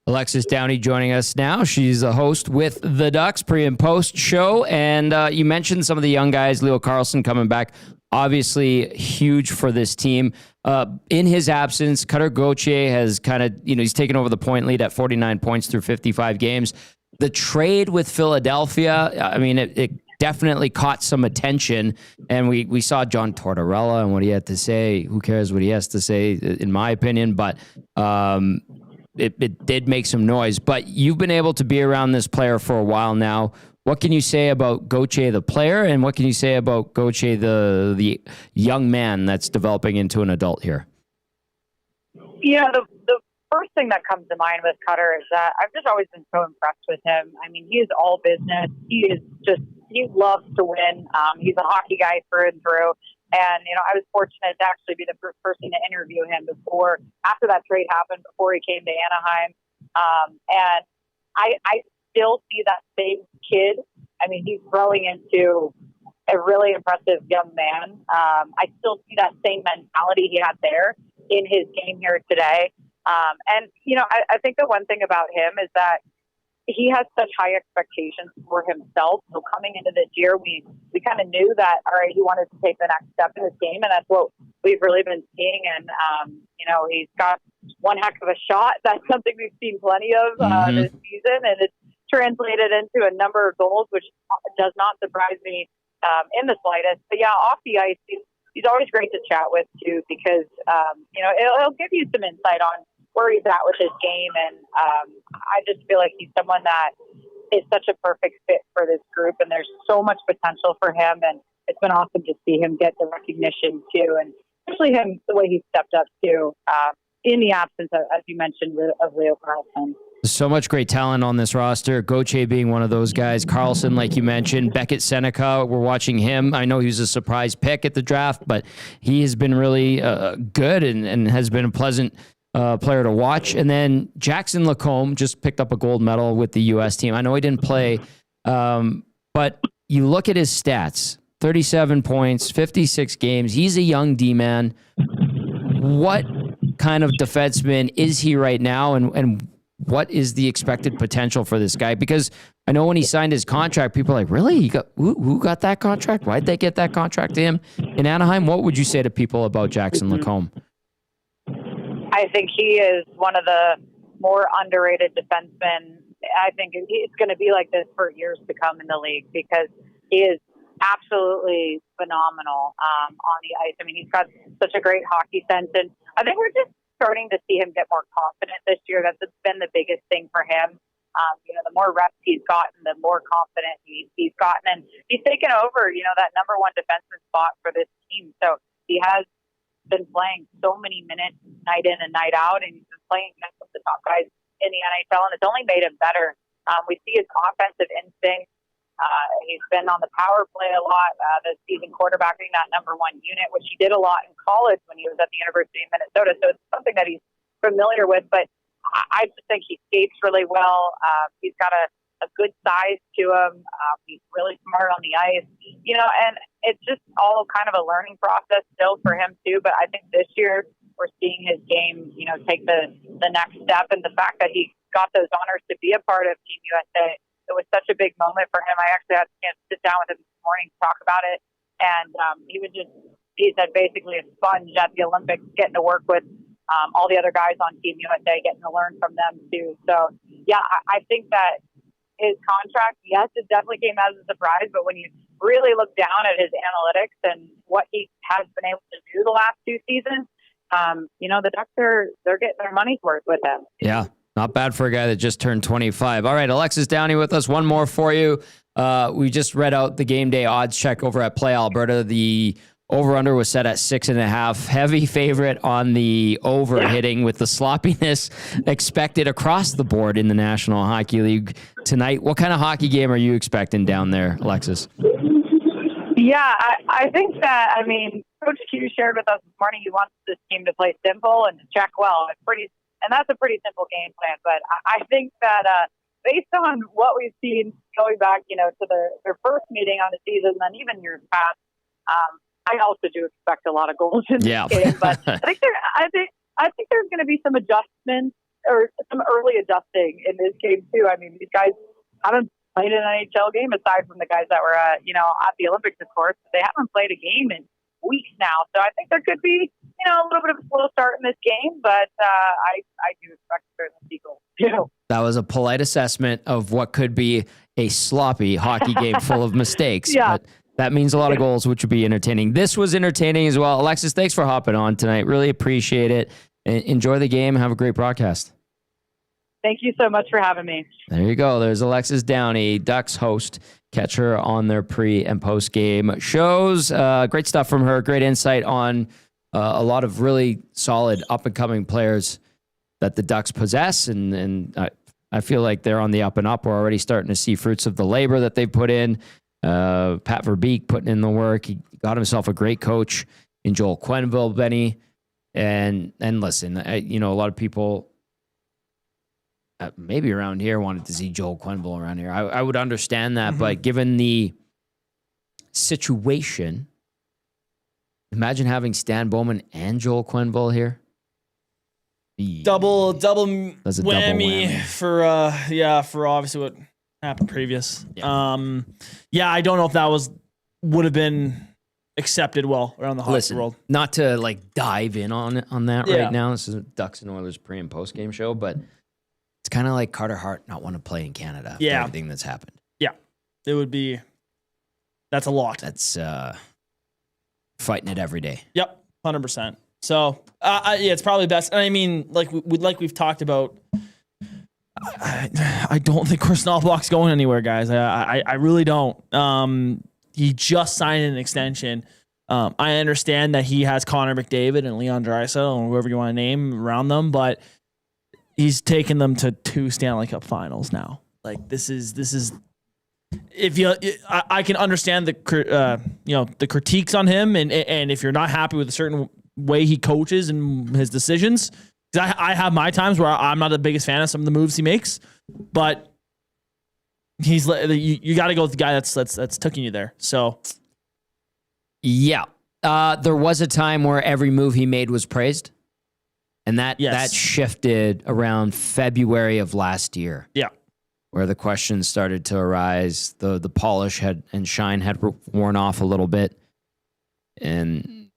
Alexis Downey joining us now. She's a host with the Ducks pre and post show. And you mentioned some of the young guys, Leo Carlsson coming back, obviously huge for this team. In his absence, Cutter Gauthier has kind of, he's taken over the point lead at 49 points through 55 games. The trade with Philadelphia, I mean, it definitely caught some attention. And we saw John Tortorella and what he had to say. Who cares what he has to say, in my opinion? But it did make some noise, but you've been able to be around this player for a while now. What can you say about Gauthier, the player, and what can you say about Gauthier, the young man that's developing into an adult here? Yeah, the first thing that comes to mind with Cutter is that I've just always been so impressed with him. I mean, he is all business. He loves to win. He's a hockey guy through and through. And, I was fortunate to actually be the first person to interview him after that trade happened, before he came to Anaheim. And I still see that same kid. I mean, he's growing into a really impressive young man. I still see that same mentality he had there in his game here today. And I think the one thing about him is that he has such high expectations for himself. So coming into this year, we kind of knew that, all right, he wanted to take the next step in his game, and that's what we've really been seeing. And, he's got one heck of a shot. That's something we've seen plenty of this season, and it's translated into a number of goals, which does not surprise me in the slightest. But, yeah, off the ice, he's always great to chat with, too, because, it'll give you some insight on where he's at with his game, and I just feel like he's someone that is such a perfect fit for this group, and there's so much potential for him, and it's been awesome to see him get the recognition too, and especially him, the way he stepped up too, in the absence of, as you mentioned, of Leo Carlsson. So much great talent on this roster. Gauthier being one of those guys. Carlsson, like you mentioned. Beckett Seneca, we're watching him. I know he was a surprise pick at the draft, but he has been really good and has been a pleasant player to watch. And then Jackson Lacombe just picked up a gold medal with the U.S. team. I know he didn't play, but you look at his stats, 37 points, 56 games. He's a young D-man. What kind of defenseman is he right now, and what is the expected potential for this guy? Because I know when he signed his contract, people are like, really? Who got that contract? Why'd they get that contract to him in Anaheim? What would you say to people about Jackson Lacombe? I think he is one of the more underrated defensemen. I think it's going to be like this for years to come in the league, because he is absolutely phenomenal on the ice. I mean, he's got such a great hockey sense, and I think we're just starting to see him get more confident this year. That's been the biggest thing for him. The more reps he's gotten, the more confident he's gotten, and he's taken over, that number one defenseman spot for this team. So he has been playing so many minutes night in and night out, and he's been playing against some of the top guys in the NHL, and it's only made him better. We see his offensive instinct. He's been on the power play a lot this season, quarterbacking that number one unit, which he did a lot in college when he was at the University of Minnesota. So it's something that he's familiar with, but I just think he skates really well. He's got a good size to him. He's really smart on the ice, and it's just all kind of a learning process still for him too. But I think this year we're seeing his game, take the next step, and the fact that he got those honors to be a part of Team USA. It was such a big moment for him. I actually had a chance to sit down with him this morning to talk about it. And he said basically a sponge at the Olympics, getting to work with all the other guys on Team USA, getting to learn from them too. So, yeah, I think that his contract, yes, it definitely came as a surprise. But when you really look down at his analytics and what he has been able to do the last two seasons, the Ducks they're getting their money's worth with him. Yeah. Not bad for a guy that just turned 25. All right, Alexis Downey with us. One more for you. We just read out the game day odds check over at Play Alberta. The over-under was set at 6.5. Heavy favorite on the over hitting with the sloppiness expected across the board in the National Hockey League tonight. What kind of hockey game are you expecting down there, Alexis? Yeah, I think that, Coach Q shared with us this morning he wants this team to play simple and to check well. And that's a pretty simple game plan. But I think that based on what we've seen going back, to their first meeting on the season, and even years past, I also do expect a lot of goals in this game. But I think there's going to be some adjustments or some early adjusting in this game too. These guys haven't played an NHL game aside from the guys that were at the Olympics, of course. They haven't played a game in weeks now, so I think there could be a little bit of a slow start in this game, but I do expect certain sequels too. That was a polite assessment of what could be a sloppy hockey game full of mistakes. Yeah. But that means a lot of goals, which would be entertaining. This was entertaining as well. Alexis, thanks for hopping on tonight. Really appreciate it. Enjoy the game and have a great broadcast. Thank you so much for having me. There you go. There's Alexis Downey, Ducks host. Catch her on their pre- and post-game shows. Great stuff from her. Great insight on a lot of really solid up-and-coming players that the Ducks possess. And I feel like they're on the up and up. We're already starting to see fruits of the labor that they've put in. Pat Verbeek putting in the work. He got himself a great coach in Joel Quenneville, Benny. And listen, a lot of people maybe around here wanted to see Joel Quenneville around here. I would understand that, but given the situation, imagine having Stan Bowman and Joel Quenneville here. Double That's a double whammy. for obviously what happened previous. Yeah. I don't know if that would have been accepted well around the hockey world. Not to dive in on that right now. This is a Ducks and Oilers pre and post game show, but it's kind of like Carter Hart not want to play in Canada. Yeah, everything that's happened. Yeah, it would be. That's a lot. That's fighting it every day. Yep, 100%. So it's probably best. And like we've talked about. I don't think Chris Knoblauch's going anywhere, guys. I really don't. He just signed an extension. I understand that he has Connor McDavid and Leon Draisaitl or whoever you want to name around them, but he's taken them to 2 Stanley Cup finals now. This is I can understand the critiques on him, and if you're not happy with a certain way he coaches and his decisions, because I have my times where I'm not the biggest fan of some of the moves he makes, but you got to go with the guy that's taking you there. So yeah, there was a time where every move he made was praised. And that shifted around February of last year. Yeah. Where the questions started to arise. The polish and shine had worn off a little bit. And,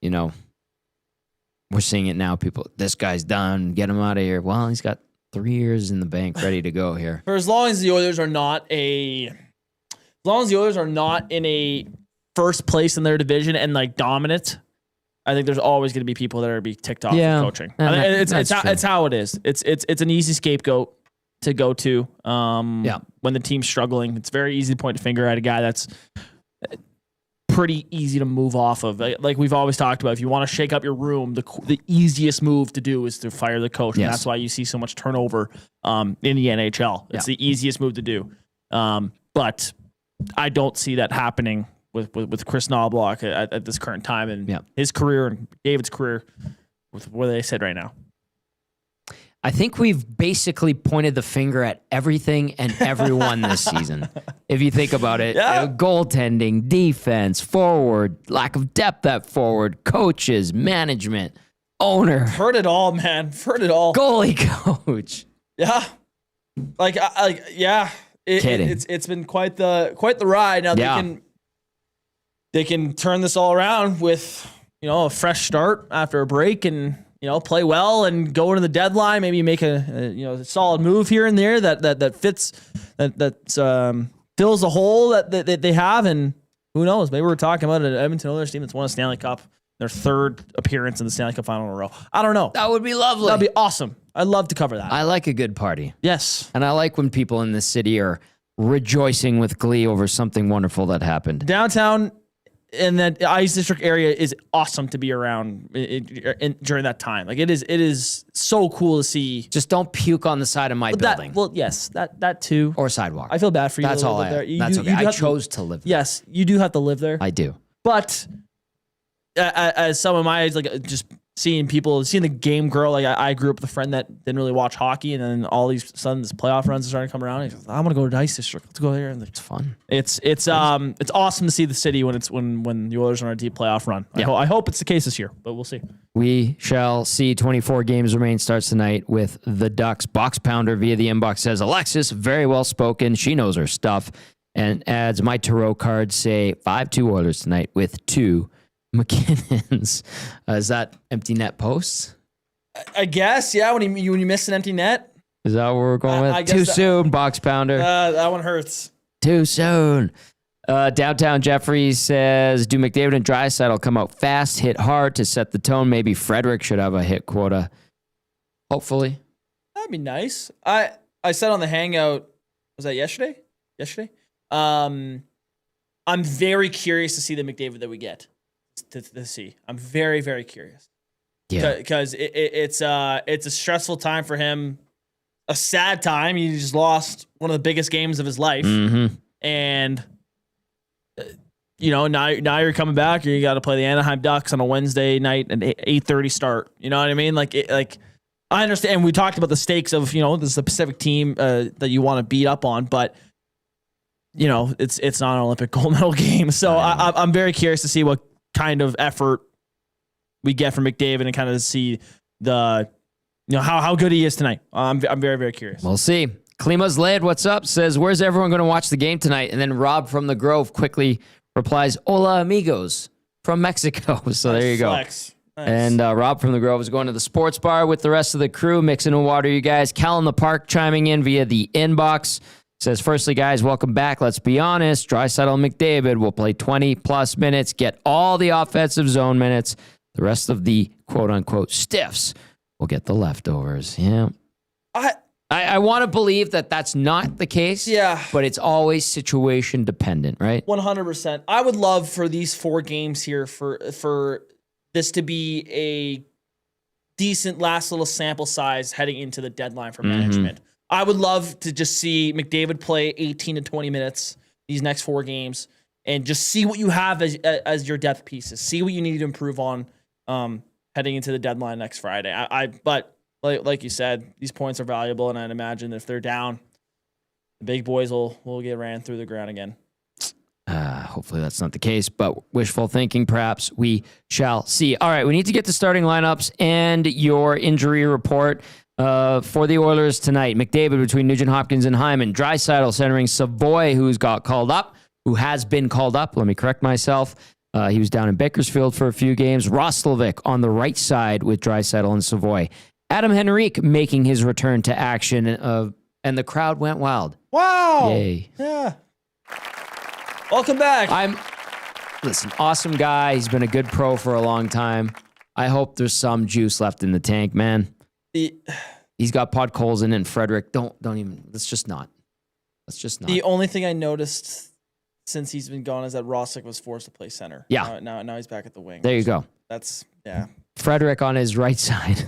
we're seeing it now. People, this guy's done. Get him out of here. Well, he's got 3 years in the bank ready to go here. For as long as the Oilers are not in a first place in their division and dominant, I think there's always going to be people that are be ticked off with coaching. It's how it is. It's an easy scapegoat to go to. When the team's struggling, it's very easy to point a finger at a guy that's pretty easy to move off of. Like we've always talked about, if you want to shake up your room, the easiest move to do is to fire the coach. And that's why you see so much turnover in the NHL. It's the easiest move to do. But I don't see that happening with Chris Knobloch at this current time in his career and David's career with where they sit right now. I think we've basically pointed the finger at everything and everyone this season. If you think about it, goaltending, defense, forward, lack of depth at forward, coaches, management, owner. Heard it all, man. Heard it all. Goalie coach. Yeah. It's been quite the ride. Now they can turn this all around with, a fresh start after a break and, play well and go into the deadline. Maybe make a solid move here and there that fits, that fills a hole that they have. And who knows? Maybe we're talking about an Edmonton Oilers team that's won a Stanley Cup, their third appearance in the Stanley Cup final in a row. I don't know. That would be lovely. That'd be awesome. I'd love to cover that. I like a good party. Yes. And I like when people in this city are rejoicing with glee over something wonderful that happened. Downtown and that Ice District area is awesome to be around during that time. Like it is so cool to see. Just don't puke on the side of my building. That too. Or sidewalk. I feel bad for you. That's all I have. That's okay. I chose to live there. Yes, you do have to live there. I do. But as someone my age, like just seeing the game grow, like I grew up with a friend that didn't really watch hockey, and then all these sudden this playoff runs are starting to come around. And he goes, I'm gonna go to Ice District. Let's go there, and it's fun. It's awesome to see the city when the Oilers are on a deep playoff run. I hope it's the case this year, but we'll see. We shall see. 24 games remain. Starts tonight with the Ducks. Box Pounder via the inbox says, Alexis, very well spoken. She knows her stuff. And adds, my tarot cards say 5-2 Oilers tonight with 2 McKinnons. Is that empty net posts? I guess, yeah. When you miss an empty net, is that what we're going with? Too soon, Box Pounder. That one hurts. Too soon. Downtown Jeffrey says, do McDavid and Draisaitl come out fast, hit hard to set the tone? Maybe Frederick should have a hit quota. Hopefully. That'd be nice. I said on the Hangout, was that yesterday? I'm very curious to see the McDavid that we get. To see. I'm very, very curious. Yeah. Because it's a stressful time for him. A sad time. He just lost one of the biggest games of his life. Mm-hmm. And, now you're coming back. You got to play the Anaheim Ducks on a Wednesday night at 8:30 start. You know what I mean? I understand. We talked about the stakes of, this is a Pacific team that you want to beat up on, but it's not an Olympic gold medal game. So I'm very curious to see what kind of effort we get from McDavid and kind of see how good he is tonight. I'm very, very curious. We'll see. Klima's Led, what's up? Says, where's everyone going to watch the game tonight? And then Rob from the Grove quickly replies, hola amigos from Mexico. So there you go. Flex. Nice. And Rob from the Grove is going to the sports bar with the rest of the crew, mixing a water, you guys. Cal in the Park chiming in via the inbox. Says, firstly, guys, welcome back. Let's be honest. Draisaitl and McDavid will play 20-plus minutes, get all the offensive zone minutes. The rest of the quote-unquote stiffs will get the leftovers. Yeah. I want to believe that that's not the case. Yeah. But it's always situation dependent, right? 100%. I would love for these 4 games here for this to be a decent last little sample size heading into the deadline for management. I would love to just see McDavid play 18 to 20 minutes these next 4 games and just see what you have as your depth pieces. See what you need to improve on heading into the deadline next Friday. But like you said, these points are valuable, and I'd imagine if they're down, the big boys will get ran through the ground again. Hopefully that's not the case, but wishful thinking, perhaps. We shall see. All right, we need to get to starting lineups and your injury report. For the Oilers tonight, McDavid between Nugent Hopkins and Hyman. Draisaitl centering Savoy, who has been called up. Let me correct myself. He was down in Bakersfield for a few games. Roslovic on the right side with Draisaitl and Savoy. Adam Henrique making his return to action, and the crowd went wild. Wow. Yay. Yeah. Welcome back. Listen, awesome guy. He's been a good pro for a long time. I hope there's some juice left in the tank, man. He's got Podkolzin and Frederick. Don't even. Let's just not. The only thing I noticed since he's been gone is that Rossick was forced to play center. Yeah. Now he's back at the wing. There you go. That's, yeah. Frederick on his right side.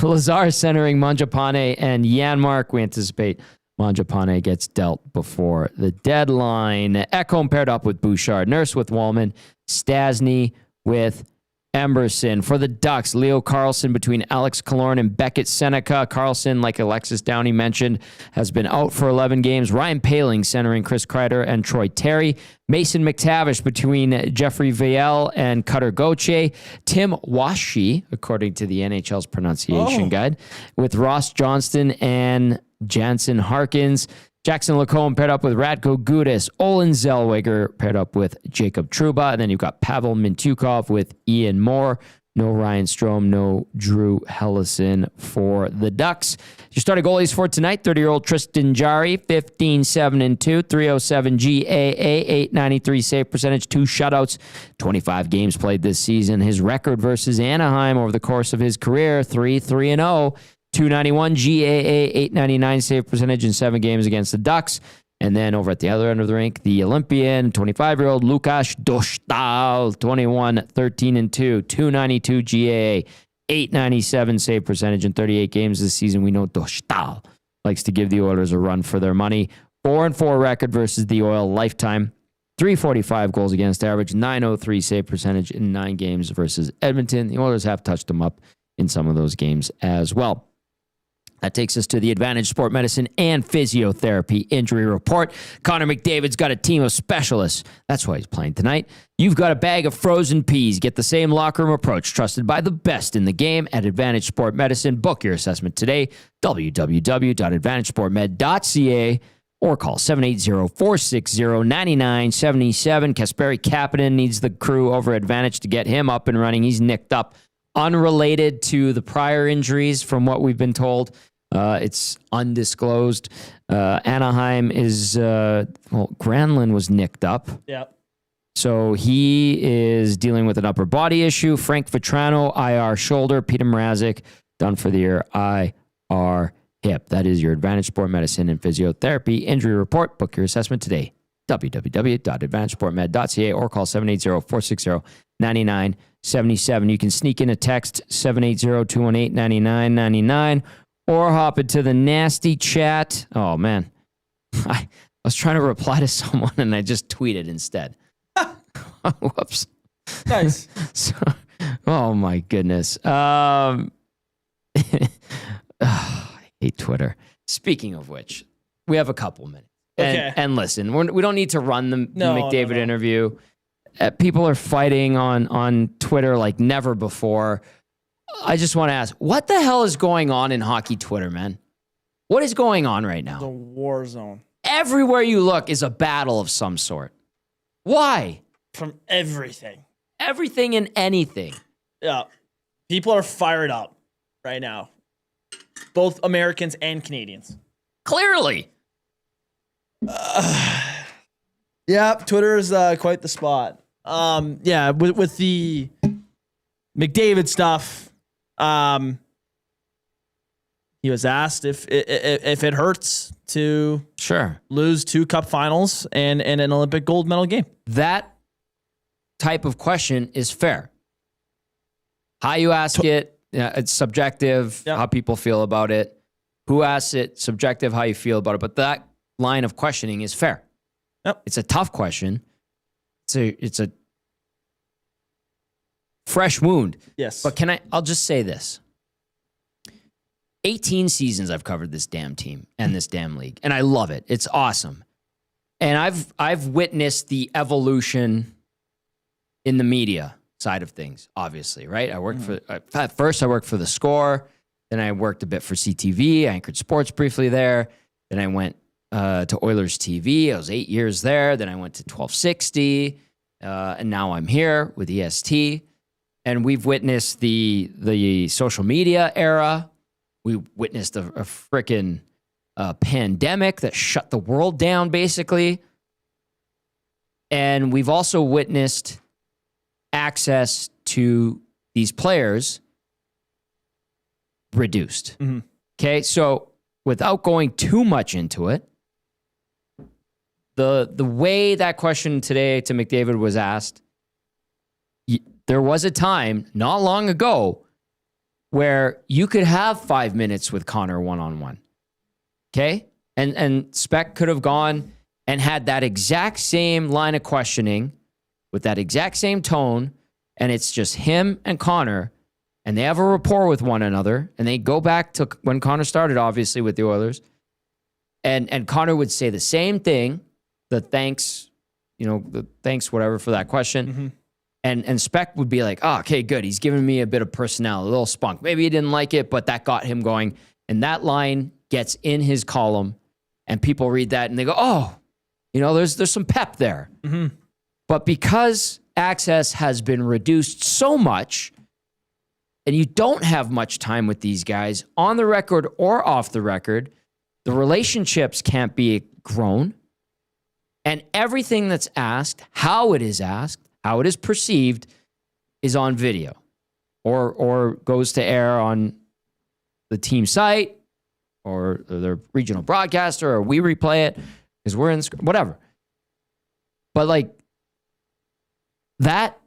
Lazar centering Mangiapane and Janmark. We anticipate Mangiapane gets dealt before the deadline. Ekholm paired up with Bouchard. Nurse with Wallman. Stasny with Emberson. For the Ducks, Leo Carlson between Alex Killorn and Beckett Seneca. Carlson, like Alexis Downey mentioned, has been out for 11 games. Ryan Paling centering Chris Kreider and Troy Terry. Mason McTavish between Jeffrey Vielle and Cutter Gauthier. Tim Washi, according to the NHL's pronunciation guide, with Ross Johnston and Jansen Harkins. Jackson Lacombe paired up with Radko Gudas. Olin Zellweger paired up with Jacob Trouba. And then you've got Pavel Mintyukov with Ian Moore. No Ryan Strome, no Drew Hellison for the Ducks. Your starting goalies for tonight, 30-year-old Tristan Jarry, 15-7-2, 307 GAA, 893 save percentage, 2 shutouts, 25 games played this season. His record versus Anaheim over the course of his career, 3-3-0. 291 GAA, 899 save percentage in 7 games against the Ducks. And then over at the other end of the rink, the Olympian, 25-year-old Lukáš Dostál, 21-13-2, 292 GAA, 897 save percentage in 38 games this season. We know Dostál likes to give the Oilers a run for their money. 4-4 record versus the Oil lifetime. 345 goals against average, 903 save percentage in 9 games versus Edmonton. The Oilers have touched them up in some of those games as well. That takes us to the Advantage Sport Medicine and Physiotherapy Injury Report. Connor McDavid's got a team of specialists. That's why he's playing tonight. You've got a bag of frozen peas. Get the same locker room approach trusted by the best in the game at Advantage Sport Medicine. Book your assessment today. www.advantagesportmed.ca or call 780-460-9977. Kasperi Kapanen needs the crew over Advantage to get him up and running. He's nicked up. Unrelated to the prior injuries from what we've been told. It's undisclosed. Anaheim is, Granlund was nicked up. Yep. So he is dealing with an upper body issue. Frank Vetrano, IR shoulder. Peter Mrazek, done for the year, IR hip. That is your Advantage Sport Medicine and Physiotherapy Injury Report. Book your assessment today. www.advantagesportmed.ca or call 780-460-9977. You can sneak in a text 780-218-9999 or hop into the nasty chat. Oh, man. I was trying to reply to someone and I just tweeted instead. Whoops. Nice. So, oh, my goodness. I hate Twitter. Speaking of which, we have a couple minutes. And listen, we don't need to run the McDavid interview. People are fighting on Twitter like never before. I just want to ask, what the hell is going on in hockey Twitter, man? What is going on right now? The war zone. Everywhere you look is a battle of some sort. Why? From everything. Everything and anything. Yeah. People are fired up right now. Both Americans and Canadians. Clearly. Yeah, Twitter is quite the spot. Yeah, with the McDavid stuff, he was asked if it hurts to lose 2 cup finals and an Olympic gold medal game. That type of question is fair. How you ask it, it's subjective, how people feel about it. Who asks it, subjective, how you feel about it. But that line of questioning is fair. Yep. It's a tough question. It's a fresh wound. Yes. But I'll just say this. 18 seasons I've covered this damn team and this damn league, and I love it. It's awesome. And I've witnessed the evolution in the media side of things, obviously, right? I worked at first I worked for The Score, then I worked a bit for CTV, I anchored sports briefly there, then I went to Oilers TV. I was 8 years there. Then I went to 1260, and now I'm here with EST. And we've witnessed the social media era. We witnessed a freaking pandemic that shut the world down, basically. And we've also witnessed access to these players reduced. Okay, so without going too much into it, the way that question today to McDavid was asked, there was a time not long ago where you could have 5 minutes with Connor one-on-one. Okay? And Spec could have gone and had that exact same line of questioning with that exact same tone, and it's just him and Connor, and they have a rapport with one another, and they go back to when Connor started, obviously, with the Oilers, and Connor would say the same thing, the thanks whatever for that question, and Spec would be like, oh, okay, good, he's giving me a bit of personality, a little spunk. Maybe he didn't like it, but that got him going, and that line gets in his column, and people read that, and they go, oh, there's some pep there. But because access has been reduced so much, and you don't have much time with these guys on the record or off the record, the relationships can't be grown. And everything that's asked, how it is perceived, is on video or goes to air on the team site or the regional broadcaster, or we replay it because we're in whatever. But that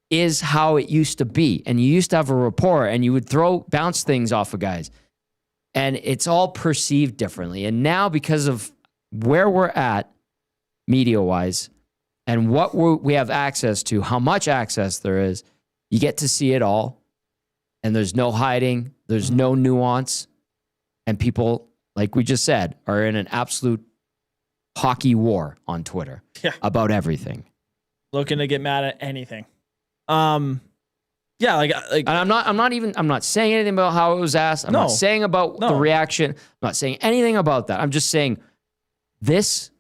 is how it used to be. And you used to have a rapport, and you would bounce things off of guys. And it's all perceived differently. And now, because of where we're at media-wise and what we have access to, how much access there is, you get to see it all. And there's no hiding. There's no nuance. And people, like we just said, are in an absolute hockey war on Twitter about everything. Looking to get mad at anything. And I'm not saying anything about how it was asked. I'm not saying about the reaction. I'm not saying anything about that. I'm just saying this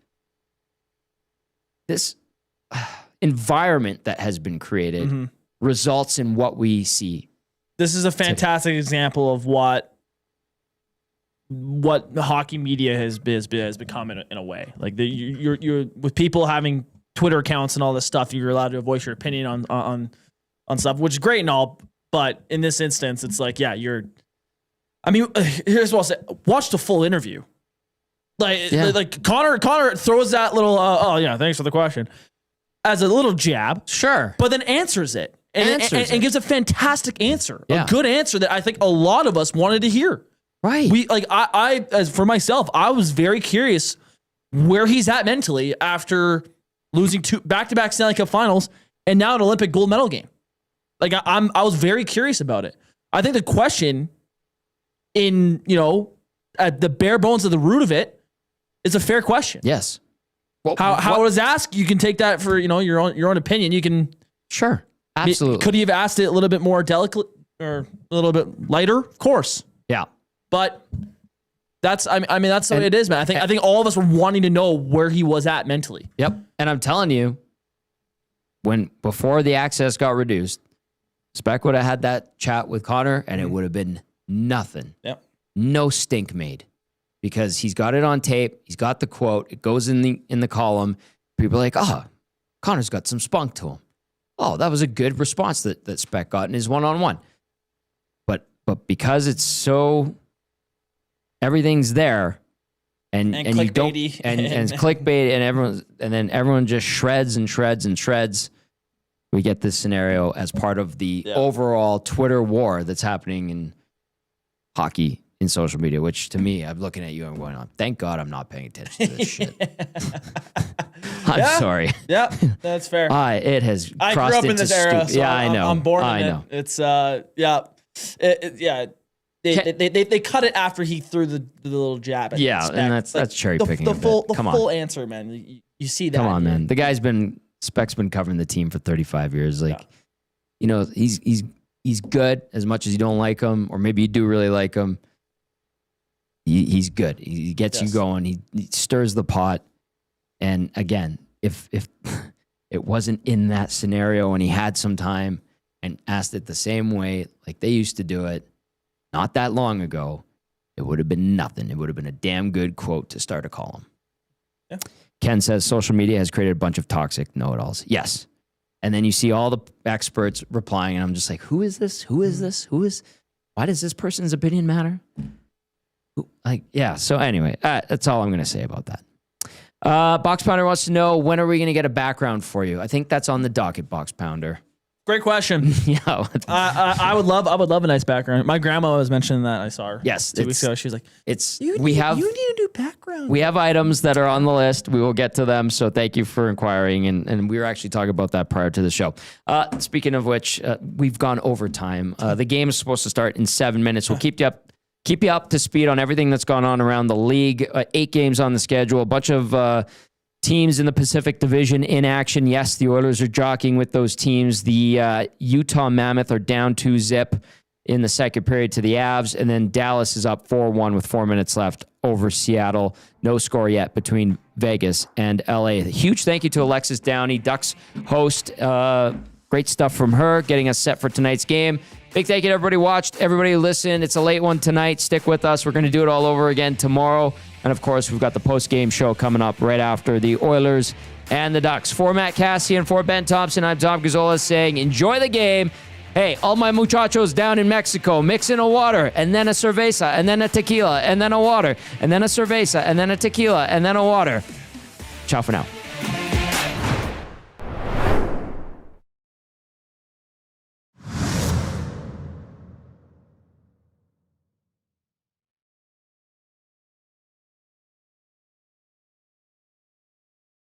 environment that has been created results in what we see. This is a fantastic example of what the hockey media has become in a way. Like you're with people having Twitter accounts and all this stuff, you're allowed to voice your opinion on stuff, which is great and all. But in this instance, it's like, here's what I'll say. Watch the full interview. Like Connor throws that little, thanks for the question, as a little jab. Sure. But then answers it. And gives a fantastic answer. Yeah. A good answer that I think a lot of us wanted to hear. Right. I as for myself, I was very curious where he's at mentally after losing 2 back-to-back Stanley Cup finals and now an Olympic gold medal game. I was very curious about it. I think the question at the bare bones of the root of it is a fair question. Yes. Well, how it was asked, you can take that for, your own opinion. You can. Sure. Absolutely. Could he have asked it a little bit more delicate or a little bit lighter? Of course. Yeah. But that's the way it is, man. I think all of us were wanting to know where he was at mentally. Yep. And I'm telling you, before the access got reduced, Spec would have had that chat with Connor, and it would have been nothing. Yep. No stink made, because he's got it on tape. He's got the quote. It goes in the column. People are like, Connor's got some spunk to him. Oh, that was a good response that Spec got in his one-on-one. But because it's so, everything's there, and you don't, and it's clickbait, and then everyone just shreds and shreds and shreds. We get this scenario as part of the overall Twitter war that's happening in hockey in social media, which to me, I'm looking at you and I'm going, thank God I'm not paying attention to this shit. I'm sorry. Yeah, that's fair. It has I crossed grew up in into this era, stupid. so Yeah, I know. I'm born in I it. know. It's They cut it after he threw the little jab at Yeah, Spec. and that's cherry picking. The full Come full on. answer, man. You see that. Come on, man. The Spec's been covering the team for 35 years. He's good as much as you don't like him, or maybe you do really like him. He's good. He gets you going. He stirs the pot. And again, if it wasn't in that scenario and he had some time and asked it the same way like they used to do it not that long ago, it would have been nothing. It would have been a damn good quote to start a column. Yeah. Ken says social media has created a bunch of toxic know-it-alls. Yes. And then you see all the experts replying, and I'm just like, who is this? Who is this? Why does this person's opinion matter? So anyway, that's all I'm going to say about that. Box Pounder wants to know, when are we going to get a background for you? I think that's on the docket, Box Pounder. Great question. Yeah. I would love a nice background. My grandma was mentioning that. I saw her. Yes, 2 weeks ago. She was like, you need a new background. We have items that are on the list. We will get to them. So thank you for inquiring. And we were actually talking about that prior to the show. Speaking of which, we've gone overtime. The game is supposed to start in 7 minutes. We'll keep you up to speed on everything that's gone on around the league. 8 games on the schedule. A bunch of teams in the Pacific Division in action. Yes, the Oilers are jockeying with those teams. The Utah Mammoth are down 2-0 in the second period to the Avs, and then Dallas is up 4-1 with 4 minutes left over Seattle. No score yet between Vegas and LA. Huge thank you to Alexis Downey, Ducks host. Great stuff from her, getting us set for tonight's game. Big thank you to everybody who watched, everybody who listened. It's a late one tonight. Stick with us. We're going to do it all over again tomorrow. And, of course, we've got the post-game show coming up right after the Oilers and the Ducks. For Matt Kassian, for Ben Thomson, I'm Tom Gazzola saying enjoy the game. Hey, all my muchachos down in Mexico, mix in a water, and then a cerveza, and then a tequila, and then a water, and then a cerveza, and then a tequila, and then a water. Ciao for now.